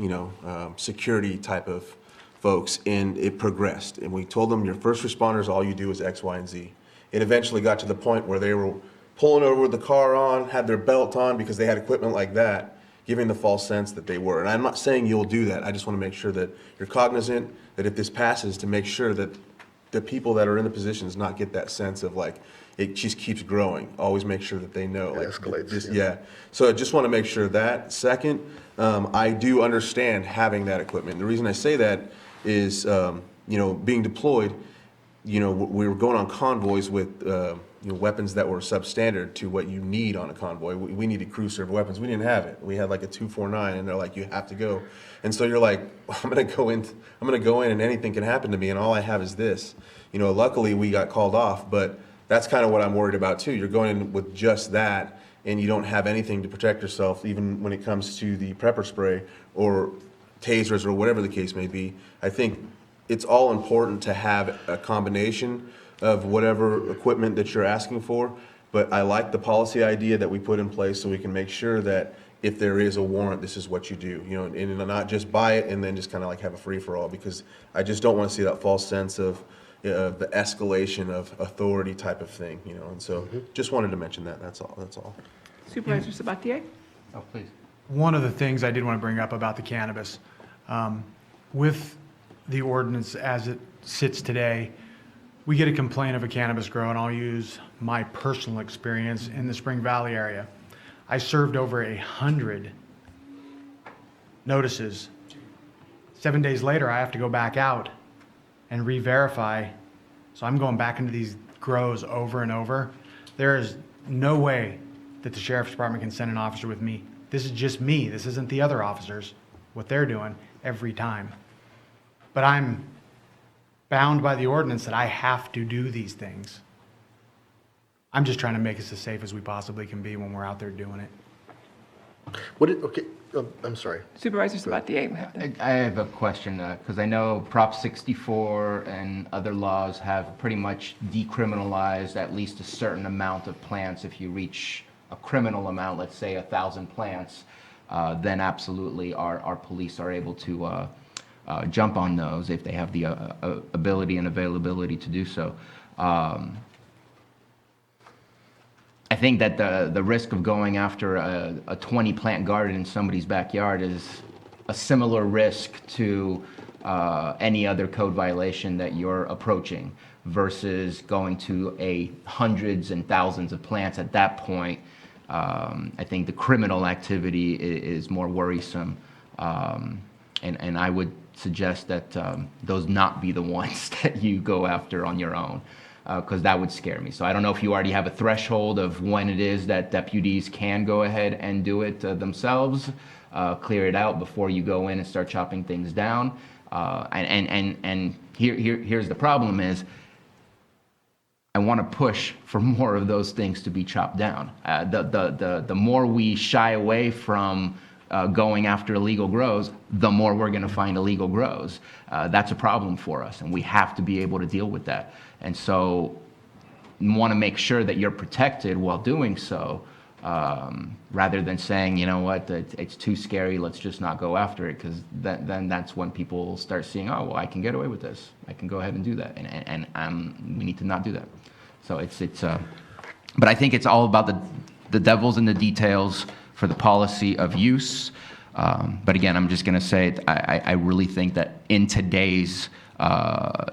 security type of folks, and it progressed. And we told them, your first responders, all you do is X, Y, and Z. It eventually got to the point where they were pulling over with the car on, had their belt on because they had equipment like that, giving the false sense that they were. And I'm not saying you'll do that. I just want to make sure that you're cognizant that if this passes, to make sure that the people that are in the positions not get that sense of like, it just keeps growing. Always make sure that they know. It escalates. Yeah. So I just want to make sure that. Second, I do understand having that equipment. The reason I say that is, being deployed, we were going on convoys with weapons that were substandard to what you need on a convoy. We needed crew serve weapons. We didn't have it. We had like a 249, and they're like, you have to go. And so you're like, I'm gonna go in, and anything can happen to me, and all I have is this. Luckily we got called off, but that's kind of what I'm worried about too. You're going in with just that, and you don't have anything to protect yourself, even when it comes to the pepper spray or tasers or whatever the case may be. I think it's all important to have a combination of whatever equipment that you're asking for, but I like the policy idea that we put in place so we can make sure that if there is a warrant, this is what you do, and not just buy it and then just kind of like have a free-for-all, because I just don't want to see that false sense of the escalation of authority type of thing, and so just wanted to mention that. That's all. Supervisor Sabatier? Oh, please. One of the things I did want to bring up about the cannabis, with the ordinance as it sits today, we get a complaint of a cannabis grow, and I'll use my personal experience in the Spring Valley area. I served over 100 notices. 7 days later, I have to go back out and re-verify. So I'm going back into these grows over and over. There is no way that the sheriff's department can send an officer with me. This is just me. This isn't the other officers, what they're doing every time. But I'm bound by the ordinance that I have to do these things. I'm just trying to make us as safe as we possibly can be when we're out there doing it. I'm sorry. Supervisor Sabatier. I have a question, because I know Prop 64 and other laws have pretty much decriminalized at least a certain amount of plants. If you reach a criminal amount, let's say 1,000 plants, then absolutely our police are able to jump on those if they have the ability and availability to do so. I think that the risk of going after a 20-plant garden in somebody's backyard is a similar risk to any other code violation that you're approaching versus going to hundreds and thousands of plants. At that point, I think the criminal activity is more worrisome, and I would suggest that those not be the ones that you go after on your own, because that would scare me. So I don't know if you already have a threshold of when it is that deputies can go ahead and do it themselves, clear it out before you go in and start chopping things down. And here's the problem is, I want to push for more of those things to be chopped down. The more we shy away from going after illegal grows, the more we're going to find illegal grows. That's a problem for us, and we have to be able to deal with that. And so you want to make sure that you're protected while doing so, rather than saying, you know what, it's too scary, let's just not go after it, because then that's when people start seeing, oh, well, I can get away with this. I can go ahead and do that, and we need to not do that. So but I think it's all about the devil's in the details for the policy of use. But again, I'm just going to say, I really think that in today's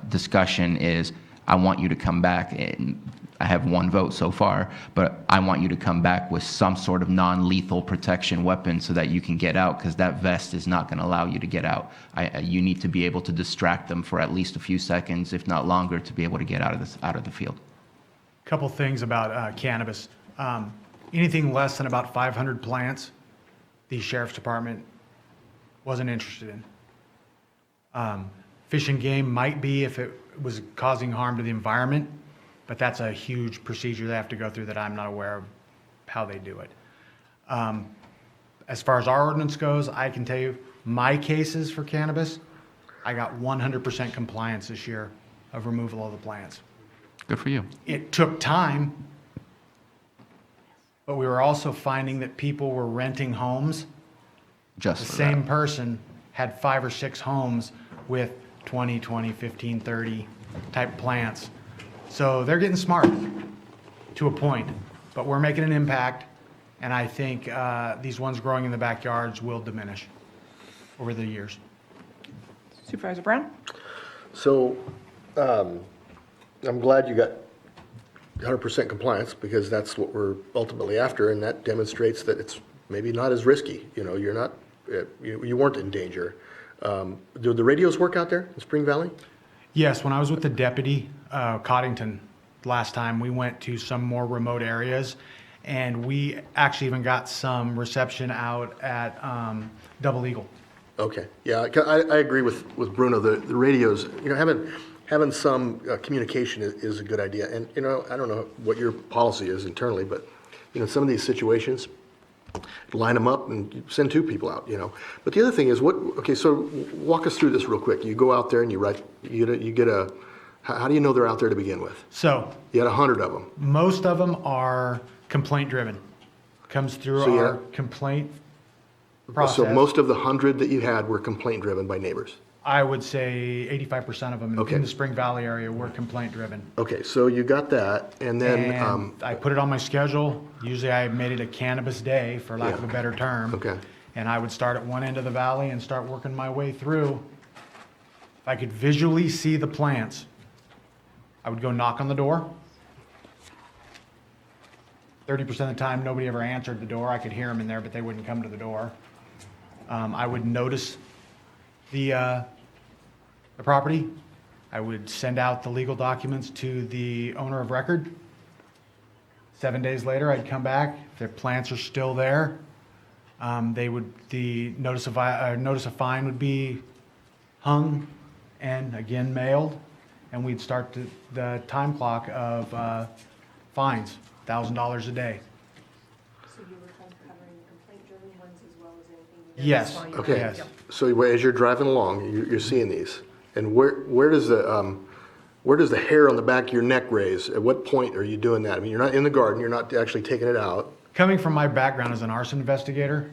discussion is, I want you to come back, and I have one vote so far, but I want you to come back with some sort of non-lethal protection weapon so that you can get out, because that vest is not going to allow you to get out. You need to be able to distract them for at least a few seconds, if not longer, to be able to get out of the field. Couple things about cannabis. Anything less than about 500 plants, the sheriff's department wasn't interested in. Fish and game might be if it was causing harm to the environment, but that's a huge procedure they have to go through that I'm not aware of how they do it. As far as our ordinance goes, I can tell you my cases for cannabis, I got 100% compliance this year of removal of the plants. Good for you. It took time, but we were also finding that people were renting homes. Just The for same that. person had 5 or 6 homes with 20, 15, 30 type plants. So they're getting smart to a point, but we're making an impact, and I think these ones growing in the backyards will diminish over the years. Supervisor Brown? So I'm glad you got 100% compliance, because that's what we're ultimately after, and that demonstrates that it's maybe not as risky. You know, you're not, you weren't in danger. Do the radios work out there in Spring Valley? Yes, when I was with the deputy, Coddington, last time, we went to some more remote areas, and we actually even got some reception out at Double Eagle. Okay, yeah, I agree with Bruno. The radios, you know, having some communication is a good idea. And, you know, I don't know what your policy is internally, but, you know, some of these situations, line them up and send 2 people out, you know. But the other thing is, okay, so walk us through this real quick. You go out there and you get a, how do you know they're out there to begin with? So You had 100 of them. most of them are complaint driven. Comes through So you our had- complaint process. So most of the 100 that you had were complaint driven by neighbors? I would say 85% of them Okay. in the Spring Valley area were complaint driven. Okay, so you got that, and then, And I put it on my schedule. Usually I made it a cannabis day, for lack of a Yeah. better term. Okay. And I would start at one end of the valley and start working my way through. If I could visually see the plants, I would go knock on the door. 30% of the time, nobody ever answered the door. I could hear them in there, but they wouldn't come to the door. I would notice the property. I would send out the legal documents to the owner of record. 7 days later, I'd come back. If their plants are still there, the notice of fine would be hung and again mailed, and we'd start the time clock of fines, $1,000 a day. So you were covering complaint-driven ones as well as anything? Yes. okay, Yes. so as you're driving along, you're seeing these. And where does the hair on the back of your neck raise? At what point are you doing that? I mean, you're not in the garden, you're not actually taking it out. Coming from my background as an arson investigator,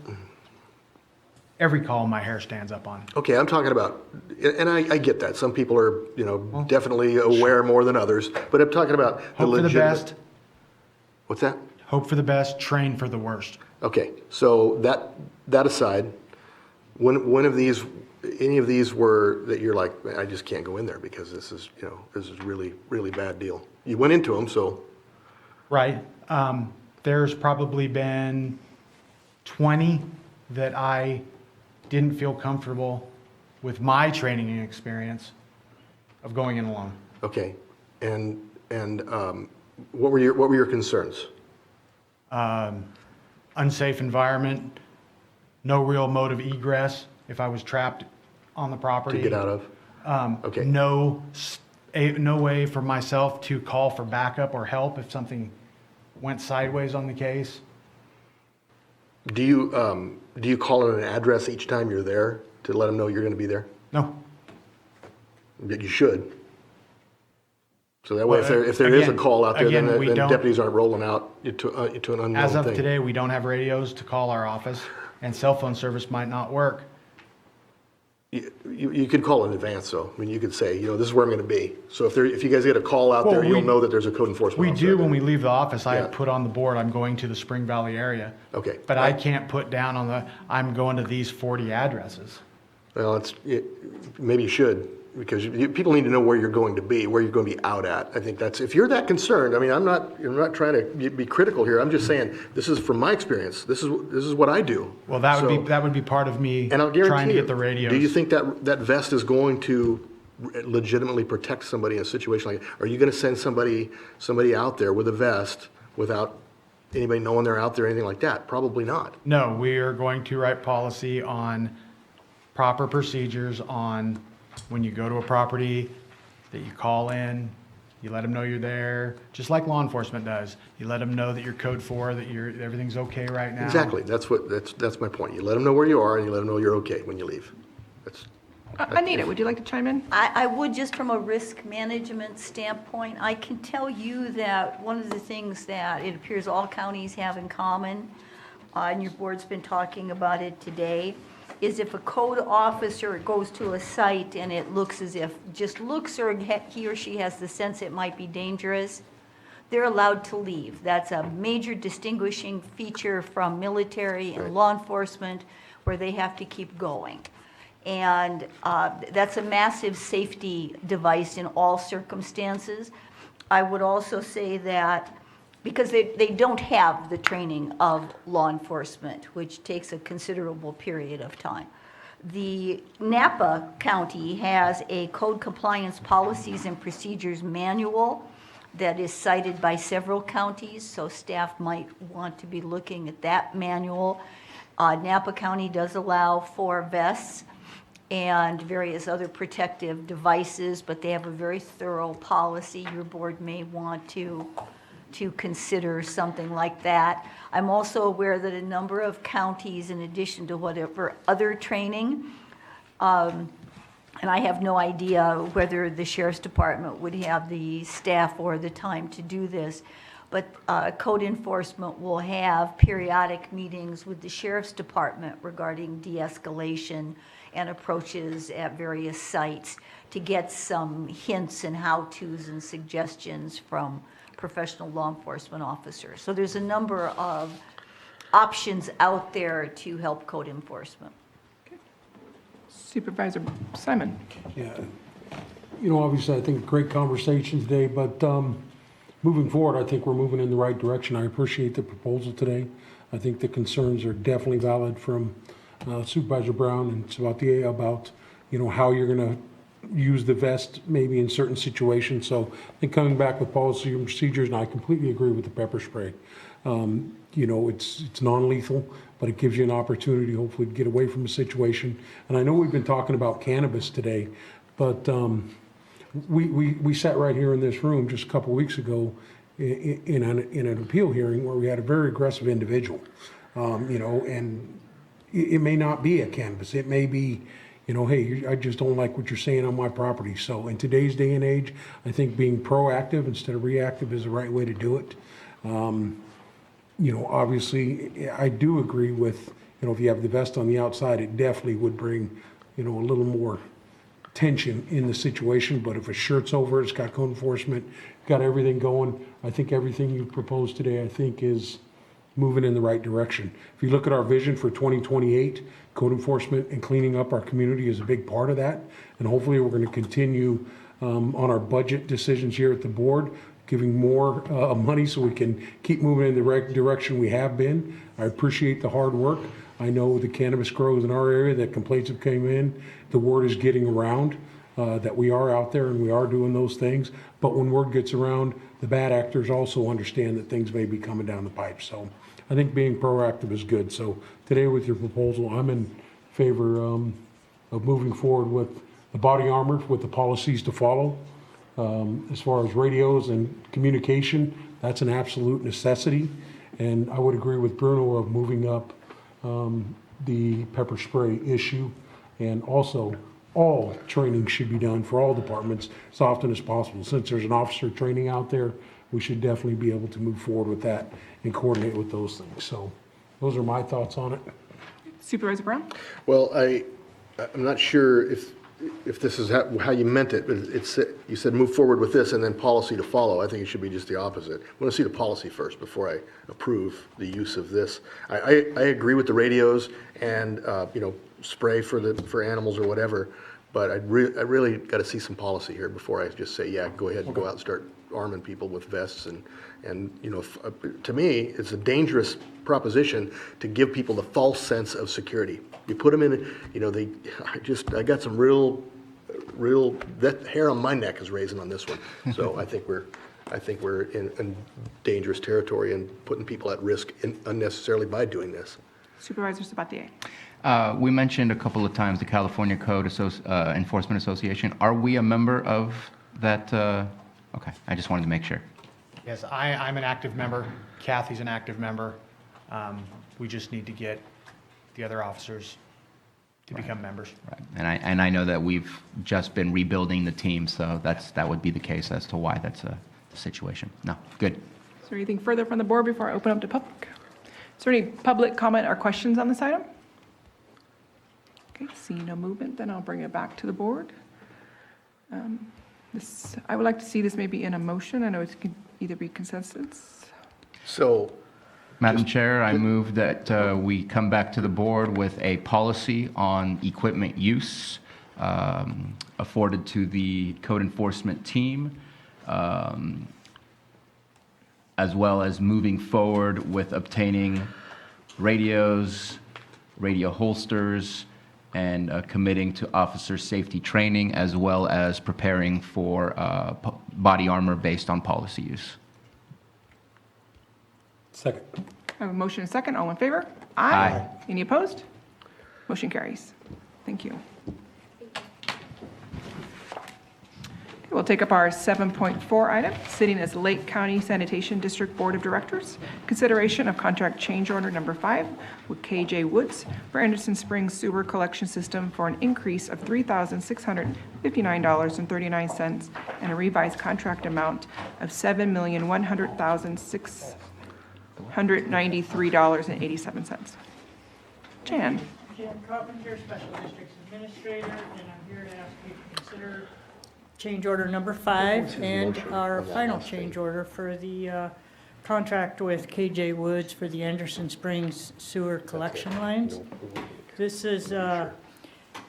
every call my hair stands up on. Okay, I'm talking about, and I get that. Some people are, you know, definitely aware more than others, but I'm talking about the Hope for the legitimate. best, What's that? hope for the best, train for the worst. Okay, so that aside, when of these, any of these were that you're like, "Man, I just can't go in there because this is, you know, this is really, really bad deal. You went into them, so, Right. There's probably been 20 that I didn't feel comfortable with my training and experience of going in alone. okay. And what were your concerns? Unsafe environment, no real mode of egress if I was trapped on the property. To get out of? Okay. No way for myself to call for backup or help if something went sideways on the case. Do you call it an address each time you're there to let them know you're going to be there? No. But you should. So that way, Well, if there is a again- call out there, then again, we don't- deputies aren't rolling out into an unknown thing. As of today, we don't have radios to call our office, and cell phone service might not work. You could call in advance, though. I mean, you could say, this is where I'm going to be. So if you guys get a call out there, Well, you'll know that there's a code enforcement We officer do there. when we leave the office. I Yeah. put on the board, I'm going to the Spring Valley area. Okay. But I can't put down on I'm going to these 40 addresses. Well, maybe you should, because people need to know where you're going to be, where you're going to be out at. I think if you're that concerned, I mean, I'm not trying to be critical here. I'm just saying, this is from my experience. This is what I do. Well, that would be part of me And I'll guarantee trying to you, get the radios. do you think that vest is going to legitimately protect somebody in a situation like that? Are you going to send somebody out there with a vest without anybody knowing they're out there, anything like that? Probably not. No, we are going to write policy on proper procedures on when you go to a property, that you call in, you let them know you're there, just like law enforcement does. You let them know that you're code 4, that everything's okay right now. Exactly. That's my point. You let them know where you are, and you let them know you're okay when you leave. Anita, would you like to chime in? I would, just from a risk management standpoint. I can tell you that one of the things that it appears all counties have in common, and your board's been talking about it today, is if a code officer goes to a site and it looks as if, or he or she has the sense it might be dangerous, they're allowed to leave. That's a major distinguishing feature from military and law enforcement, where they have to keep going. And that's a massive safety device in all circumstances. I would also say that because they don't have the training of law enforcement, which takes a considerable period of time. The Napa County has a code compliance policies and procedures manual that is cited by several counties, so staff might want to be looking at that manual. Napa County does allow for vests and various other protective devices, but they have a very thorough policy. Your board may want to consider something like that. I'm also aware that a number of counties, in addition to whatever other training, and I have no idea whether the Sheriff's Department would have the staff or the time to do this, but code enforcement will have periodic meetings with the Sheriff's Department regarding de-escalation and approaches at various sites to get some hints and how-tos and suggestions from professional law enforcement officers. So there's a number of options out there to help code enforcement. Supervisor Simon. Yeah. Obviously, I think great conversation today, but moving forward, I think we're moving in the right direction. I appreciate the proposal today. I think the concerns are definitely valid from Supervisor Brown and Sabatier about, how you're going to use the vest maybe in certain situations. So I think coming back with policy and procedures, and I completely agree with the pepper spray. It's non-lethal, but it gives you an opportunity hopefully to get away from a situation. And I know we've been talking about cannabis today, but we sat right here in this room just a couple of weeks ago in an appeal hearing where we had a very aggressive individual, and it may not be a cannabis. It may be, hey, I just don't like what you're saying on my property. So in today's day and age, I think being proactive instead of reactive is the right way to do it. Obviously, I do agree with, if you have the vest on the outside, it definitely would bring, a little more tension in the situation. But if a shirt's over, it's got code enforcement, got everything going. I think everything you proposed today, I think, is moving in the right direction. If you look at our vision for 2028, code enforcement and cleaning up our community is a big part of that. And hopefully we're going to continue on our budget decisions here at the board, giving more money so we can keep moving in the right direction we have been. I appreciate the hard work. I know the cannabis grows in our area, that complaints have came in. The word is getting around that we are out there and we are doing those things. But when word gets around, the bad actors also understand that things may be coming down the pipe. So I think being proactive is good. So today with your proposal, I'm in favor of moving forward with the body armor, with the policies to follow. As far as radios and communication, that's an absolute necessity. And I would agree with Bruno of moving up the pepper spray issue. And also, all training should be done for all departments as often as possible. Since there's an officer training out there, we should definitely be able to move forward with that and coordinate with those things. So those are my thoughts on it. Supervisor Brown? Well, I'm not sure if this is how you meant it, but you said move forward with this and then policy to follow. I think it should be just the opposite. I want to see the policy first before I approve the use of this. I agree with the radios and, spray for animals or whatever, but I really got to see some policy here before I just say, yeah, go ahead and go out and start arming people with vests and to me, it's a dangerous proposition to give people the false sense of security. You put them in, I got some real, that hair on my neck is raising on this one. So I think we're in dangerous territory and putting people at risk unnecessarily by doing this. Supervisor Sabatier. We mentioned a couple of times the California Code Enforcement Association. Are we a member of that? Okay, I just wanted to make sure. Yes, I'm an active member. Kathy's an active member. We just need to get the other officers to become members. Right. And I know that we've just been rebuilding the team, so that would be the case as to why that's the situation. No, good. Is there anything further from the board before I open up to public? Is there any public comment or questions on this item? Okay, seeing no movement, then I'll bring it back to the board. I would like to see this maybe in a motion. I know it can either be consensus. So, Madam Chair, I move that we come back to the board with a policy on equipment use afforded to the code enforcement team, as well as moving forward with obtaining radios, radio holsters, and committing to officer safety training, as well as preparing for body armor based on policy use. Second. I have a motion and a second. All in favor? Aye. Any opposed? Motion carries. Thank you. We'll take up our 7.4 item, sitting as Lake County Sanitation District Board of Directors. Consideration of contract change order number 5 with KJ Woods for Anderson Springs Sewer Collection System for an increase of $3,659.39 and a revised contract amount of $7,100,693.87. Jan. Jan Carpenter, Special Districts Administrator, and I'm here to ask you to consider change order number 5 and our final change order for the contract with KJ Woods for the Anderson Springs sewer collection lines. This is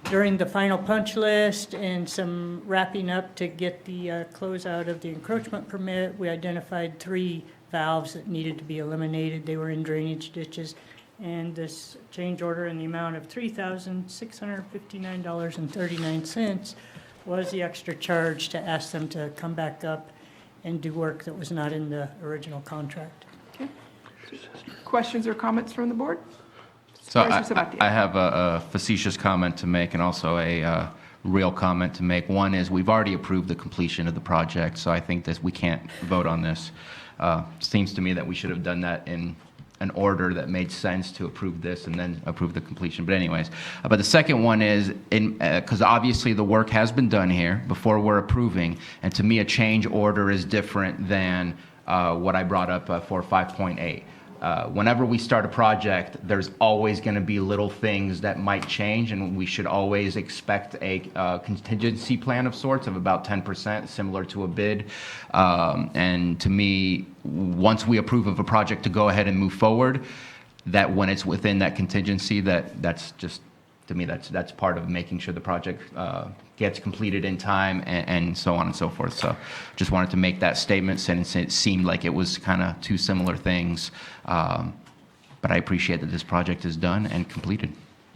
during the final punch list and some wrapping up to get the closeout of the encroachment permit. We identified 3 valves that needed to be eliminated. They were in drainage ditches. And this change order in the amount of $3,659.39 was the extra charge to ask them to come back up and do work that was not in the original contract. Okay. Questions or comments from the board? So Supervisor Sabatier. I have a facetious comment to make and also a real comment to make. One is we've already approved the completion of the project, so I think that we can't vote on this. Seems to me that we should have done that in an order that made sense to approve this and then approve the completion. But anyways, but the second one is, because obviously the work has been done here before we're approving, and to me a change order is different than what I brought up for 5.8. Whenever we start a project, there's always going to be little things that might change, and we should always expect a contingency plan of sorts of about 10%, similar to a bid. And to me, once we approve of a project to go ahead and move forward, that when it's within that contingency, that's just, to me, that's part of making sure the project gets completed in time and so on and so forth. So just wanted to make that statement since it seemed like it was kind of 2 similar things. But I appreciate that this project is done and completed.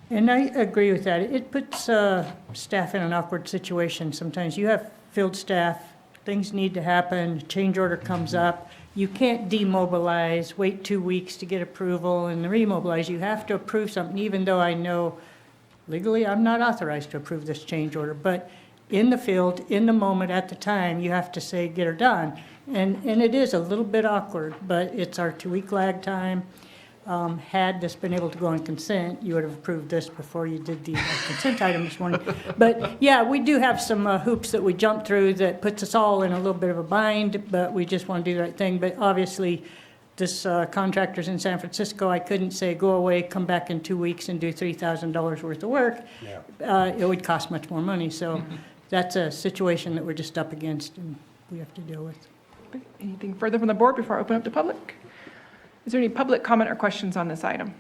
And I agree with that. It puts staff in an awkward situation. Sometimes you have field staff, things need to happen, change order comes up. You can't demobilize, wait 2 weeks to get approval and remobilize. You have to approve something, even though I know legally, I'm not authorized to approve this change order, but in the field, in the moment, at the time, you have to say, get her done. And it is a little bit awkward, but it's our 2-week lag time. Had this been able to go on consent, you would have approved this before you did the consent item this morning. But yeah, we do have some hoops that we jump through that puts us all in a little bit of a bind, but we just want to do the right thing. But obviously, this contractor's in San Francisco, I couldn't say, go away, come back in 2 weeks and do $3,000 worth of work. It would cost much more money, so that's a situation that we're just up against and we have to deal with. Anything further from the board before I open up to public? Is there any public comment or questions on this item?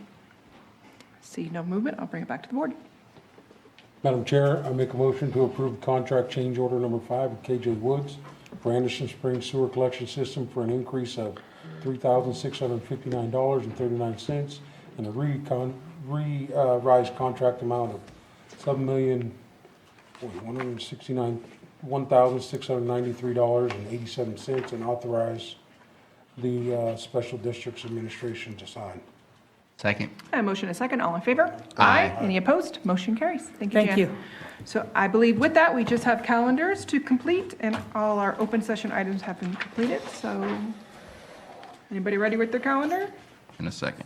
See no movement, I'll bring it back to the board. Madam Chair, I make a motion to approve contract change order number 5 with KJ Woods for Anderson Springs Sewer Collection System for an increase of $3,659.39 and a revised contract amount of $1,693.87 and authorize the Special Districts Administration to sign. Second. I have a motion and a second. All in favor? Aye. Any opposed? Motion carries. Thank you, Thank Jan. you. So I believe with that, we just have calendars to complete, and all our open session items have been completed. So anybody ready with their calendar? In a second.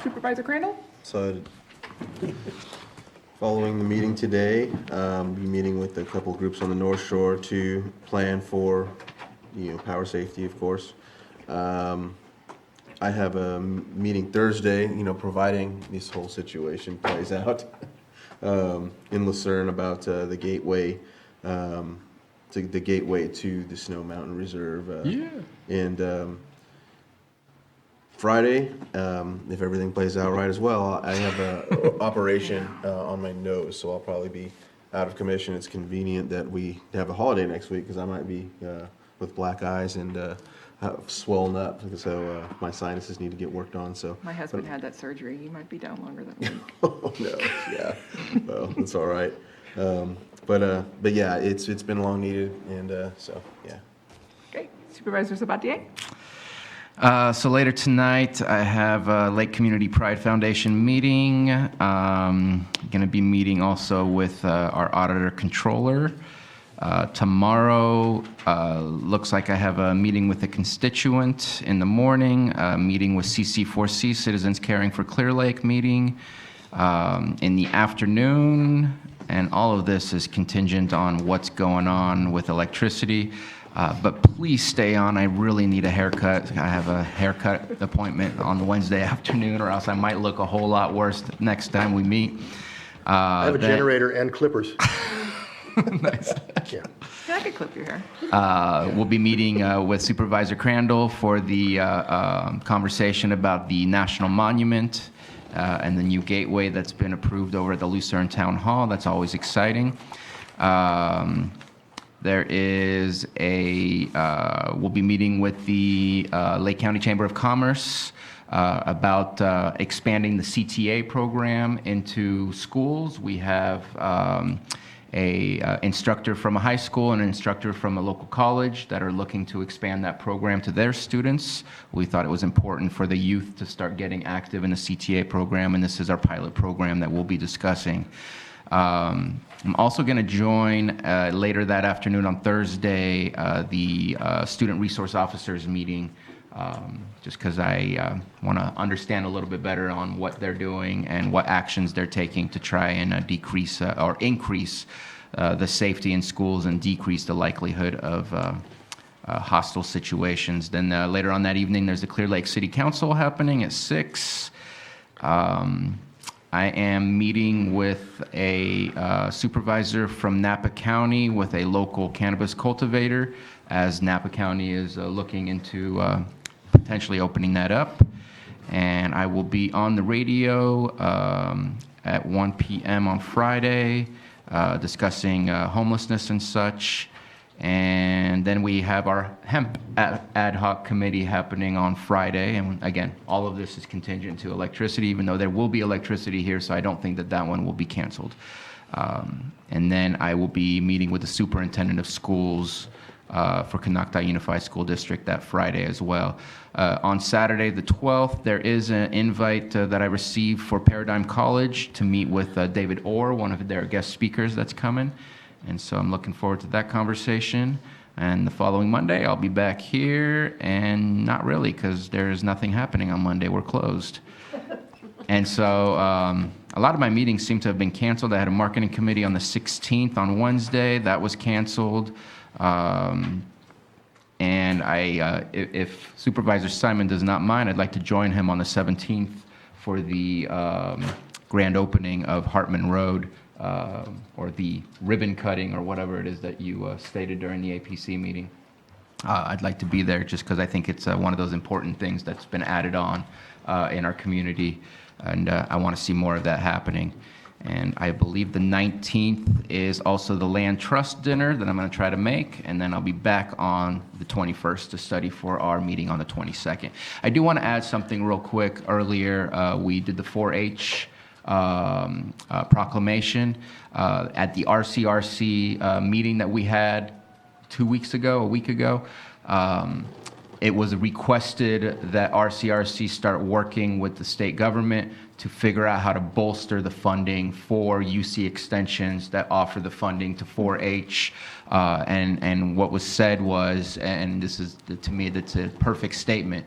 Supervisor Crandall? So, following the meeting today, be meeting with a couple groups on the North Shore to plan for, power safety, of course. I have a meeting Thursday, providing this whole situation plays out in Lucerne about the gateway, the gateway to the Snow Mountain Reserve. And Friday, if everything plays out right as well, I have a operation on my nose, so I'll probably be out of commission. It's convenient that we have a holiday next week because I might be with black eyes and swollen up, so my sinuses need to get worked on. So My husband had that surgery. He might be down longer than a week. Oh no, yeah, well, that's all right. But yeah, it's been long needed, and so yeah. Great. Supervisor Sabatier? So later tonight, I have a Lake Community Pride Foundation meeting. Going to be meeting also with our auditor controller. Tomorrow, looks like I have a meeting with a constituent in the morning, a meeting with CC4C, Citizens Caring for Clear Lake meeting in the afternoon, and all of this is contingent on what's going on with electricity. But please stay on. I really need a haircut. I have a haircut appointment on Wednesday afternoon, or else I might look a whole lot worse next time we meet. I have a generator and clippers. Nice. Yeah. Yeah, I could clip your hair. We'll be meeting with Supervisor Crandall for the conversation about the National Monument and the new gateway that's been approved over at the Lucerne Town Hall. That's always exciting. There is we'll be meeting with the Lake County Chamber of Commerce about expanding the CTA program into schools. We have a instructor from a high school and an instructor from a local college that are looking to expand that program to their students. We thought it was important for the youth to start getting active in the CTA program, and this is our pilot program that we'll be discussing. I'm also going to join later that afternoon on Thursday the Student Resource Officers meeting, just because I want to understand a little bit better on what they're doing and what actions they're taking to try and decrease or increase the safety in schools and decrease the likelihood of hostile situations. Then later on that evening, there's the Clear Lake City Council happening at 6. I am meeting with a supervisor from Napa County with a local cannabis cultivator, as Napa County is looking into potentially opening that up. And I will be on the radio at 1 p.m. on Friday discussing homelessness and such. And then we have our hemp ad hoc committee happening on Friday. And again, all of this is contingent to electricity, even though there will be electricity here, so I don't think that that one will be canceled. And then I will be meeting with the superintendent of schools for Canocti Unified School District that Friday as well. On Saturday, the 12th, there is an invite that I received for Paradigm College to meet with David Orr, one of their guest speakers that's coming. And so I'm looking forward to that conversation. And the following Monday, I'll be back here, and not really, because there's nothing happening on Monday. We're closed. And so a lot of my meetings seem to have been canceled. I had a marketing committee on the 16th on Wednesday. That was canceled. And if Supervisor Simon does not mind, I'd like to join him on the 17th for the grand opening of Hartman Road, or the ribbon cutting, or whatever it is that you stated during the APC meeting. I'd like to be there just because I think it's one of those important things that's been added on in our community, and I want to see more of that happening. And I believe the 19th is also the Land Trust dinner that I'm going to try to make, and then I'll be back on the 21st to study for our meeting on the 22nd. I do want to add something real quick. Earlier, we did the 4-H proclamation at the RCRC meeting that we had a week ago. It was requested that RCRC start working with the state government to figure out how to bolster the funding for UC extensions that offer the funding to 4-H. And what was said was, and this is, to me, that's a perfect statement,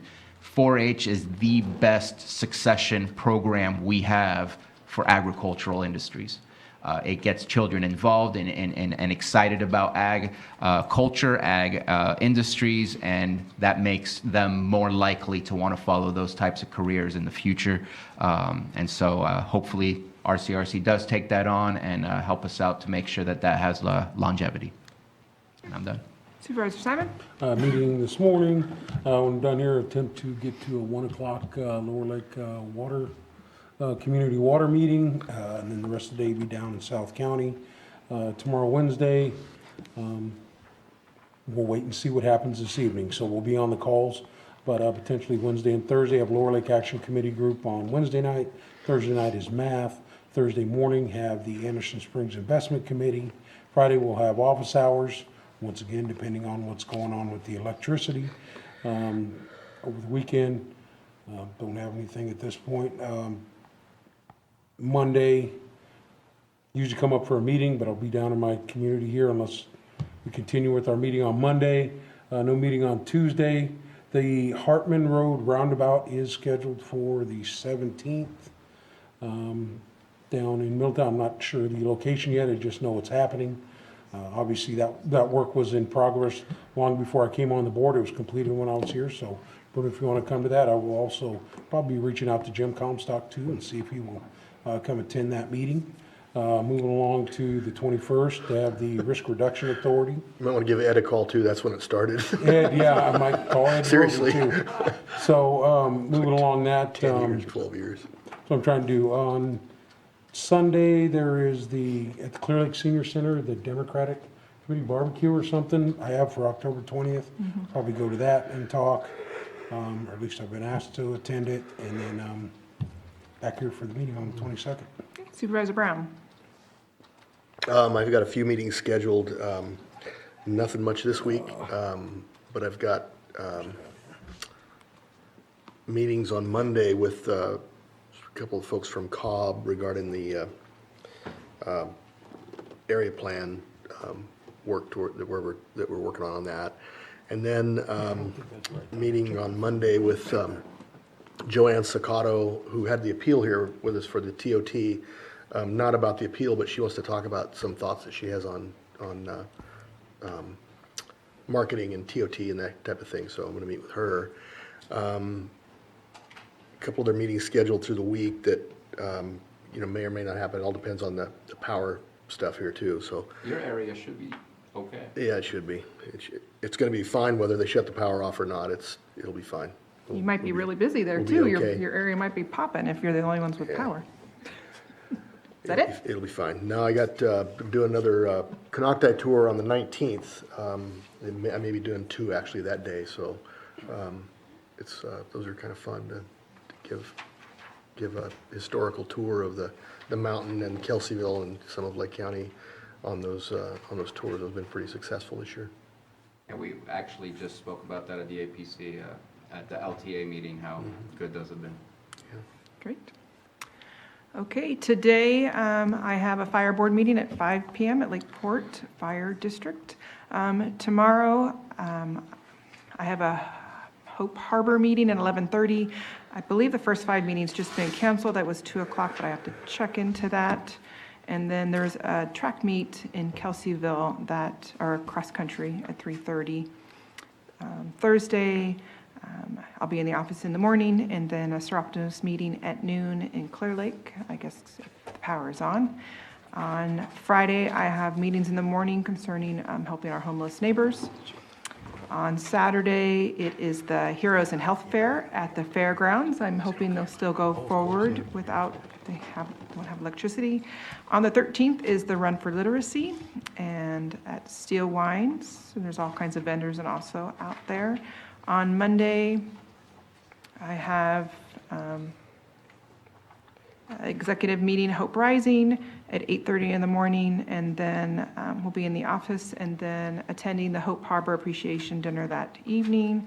4-H is the best succession program we have for agricultural industries. It gets children involved and excited about ag culture, ag industries, and that makes them more likely to want to follow those types of careers in the future. And so hopefully RCRC does take that on and help us out to make sure that that has longevity. And I'm done. Supervisor Simon? Meeting this morning, when I'm done here, attempt to get to a 1 o'clock Lower Lake water community water meeting, and then the rest of the day be down in South County. Tomorrow, Wednesday, we'll wait and see what happens this evening. So we'll be on the calls, but potentially Wednesday and Thursday have Lower Lake Action Committee group on Wednesday night. Thursday night is math. Thursday morning have the Anderson Springs Investment Committee. Friday we'll have office hours, once again, depending on what's going on with the electricity. Over the weekend, don't have anything at this point. Monday, usually come up for a meeting, but I'll be down in my community here unless we continue with our meeting on Monday. No meeting on Tuesday. The Hartman Road roundabout is scheduled for the 17th down in Middletown. I'm not sure the location yet, I just know it's happening. Obviously, that work was in progress long before I came on the board. It was completed when I was here, so but if you want to come to that, I will also probably be reaching out to Jim Comstock too and see if he will come attend that meeting. Moving along to the 21st, to have the Risk Reduction Authority. You might want to give Ed a call too, that's when it started. Ed, yeah, I might call Ed. Seriously. Too. So moving along that. 10 years, 12 years. So I'm trying to do on Sunday, there is at the Clear Lake Senior Center, the Democratic Committee barbecue or something I have for October 20th. Probably go to that and talk, or at least I've been asked to attend it, and then back here for the meeting on the 22nd. Supervisor Brown? I've got a few meetings scheduled, nothing much this week, but I've got meetings on Monday with a couple of folks from Cobb regarding the area plan work that we're working on that. And then meeting on Monday with Joanne Sakato, who had the appeal here with us for the TOT, not about the appeal, but she wants to talk about some thoughts that she has on marketing and TOT and that type of thing. So I'm going to meet with her. A couple of their meetings scheduled through the week that may or may not happen. It all depends on the power stuff here too. So Your area should be okay. yeah, it should be. It's going to be fine whether they shut the power off or not. It'll be fine. You might be really busy there we'll be too. okay. Your area might be popping if you're the only ones with power. Is that it? It'll be fine. Now I got, I'm doing another Canocti tour on the 19th. I may be doing two actually that day, so those are kind of fun to give a historical tour of the mountain and Kelseyville and some of Lake County on those tours. They've been pretty successful this year. And we actually just spoke about that at the APC, at the LTA meeting, how good those have been. Great. Okay, today I have a fire board meeting at 5 p.m. at Lakeport Fire District. Tomorrow I have a Hope Harbor meeting at 11:30. I believe the first 5 meetings just been canceled. That was 2 o'clock, but I have to check into that. And then there's a track meet in Kelseyville that are cross country at 3:30. Thursday, I'll be in the office in the morning, and then a Seroptimus meeting at noon in Clear Lake, I guess if the power is on. On Friday, I have meetings in the morning concerning helping our homeless neighbors. On Saturday, it is the Heroes in Health Fair at the fairgrounds. I'm hoping they'll still go forward without, don't have electricity. On the 13th is the Run for Literacy, and at Steel Wines, and there's all kinds of vendors and also out there. On Monday, I have executive meeting, Hope Rising, at 8:30 in the morning, and then we'll be in the office, and then attending the Hope Harbor Appreciation Dinner that evening.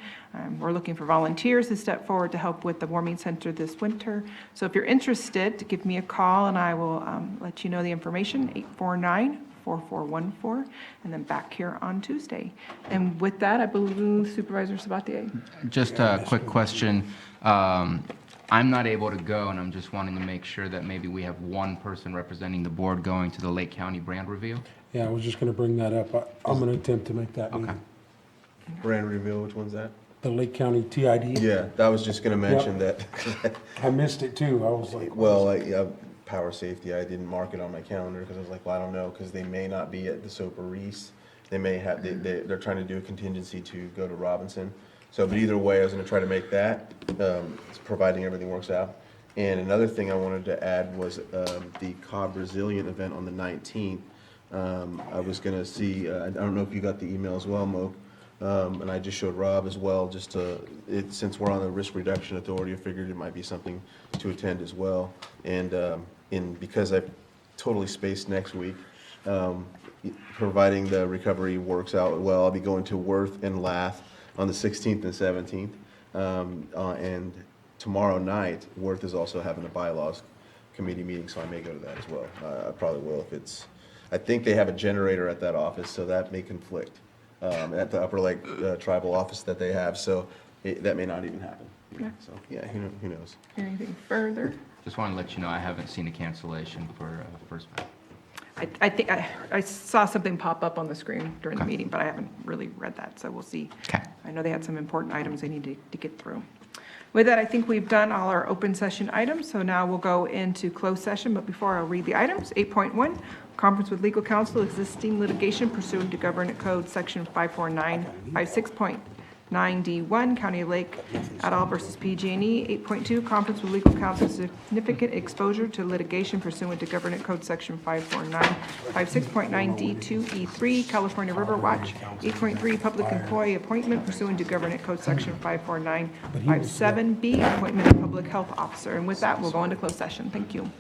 We're looking for volunteers to step forward to help with the warming center this winter. So if you're interested, give me a call, and I will let you know the information, 849-4414, and then back here on Tuesday. And with that, I believe Supervisor Sabatier. Just a quick question. I'm not able to go, and I'm just wanting to make sure that maybe we have one person representing the board going to the Lake County brand reveal. Yeah, I was just gonna bring that up. I'm gonna attempt to make that meeting. Brand reveal, which one's that? The Lake County TID. Yeah, I was just gonna mention that. I missed it too. I was like, Well, yeah, power safety, I didn't mark it on my calendar because I was like, well, I don't know, because they may not be at the Soper Reese. They may have, they're trying to do a contingency to go to Robinson. So, but either way, I was gonna try to make that, providing everything works out. And another thing I wanted to add was the Cobb Resilient event on the 19th. I was gonna see, I don't know if you got the email as well, Mo, and I just showed Rob as well, just to, since we're on the Risk Reduction Authority, I figured it might be something to attend as well. And because I totally spaced next week, providing the recovery works out well, I'll be going to Worth and Lath on the 16th and 17th. And tomorrow night, Worth is also having a bylaws committee meeting, so I may go to that as well. I probably will if it's, I think they have a generator at that office, so that may conflict at the Upper Lake tribal office that they have, so that may not even happen. Okay. So, yeah, who knows? Anything further? Just want to let you know I haven't seen a cancellation for first match. I think I saw something pop up on the screen during the meeting, but I haven't really read that, so we'll see. Okay. I know they had some important items they need to get through. With that, I think we've done all our open session items, so now we'll go into closed session, but before I'll read the items, 8.1, conference with legal counsel, existing litigation pursuant to Government Code Section 54956.9D1, County of Lake et al. Versus PG&E. 8.2, conference with legal counsel, significant exposure to litigation pursuant to Government Code Section 54956.9D2E3, California River Watch. 8.3, public employee appointment pursuant to Government Code Section 54957B, appointment of public health officer. And with that, we'll go into closed session. Thank you.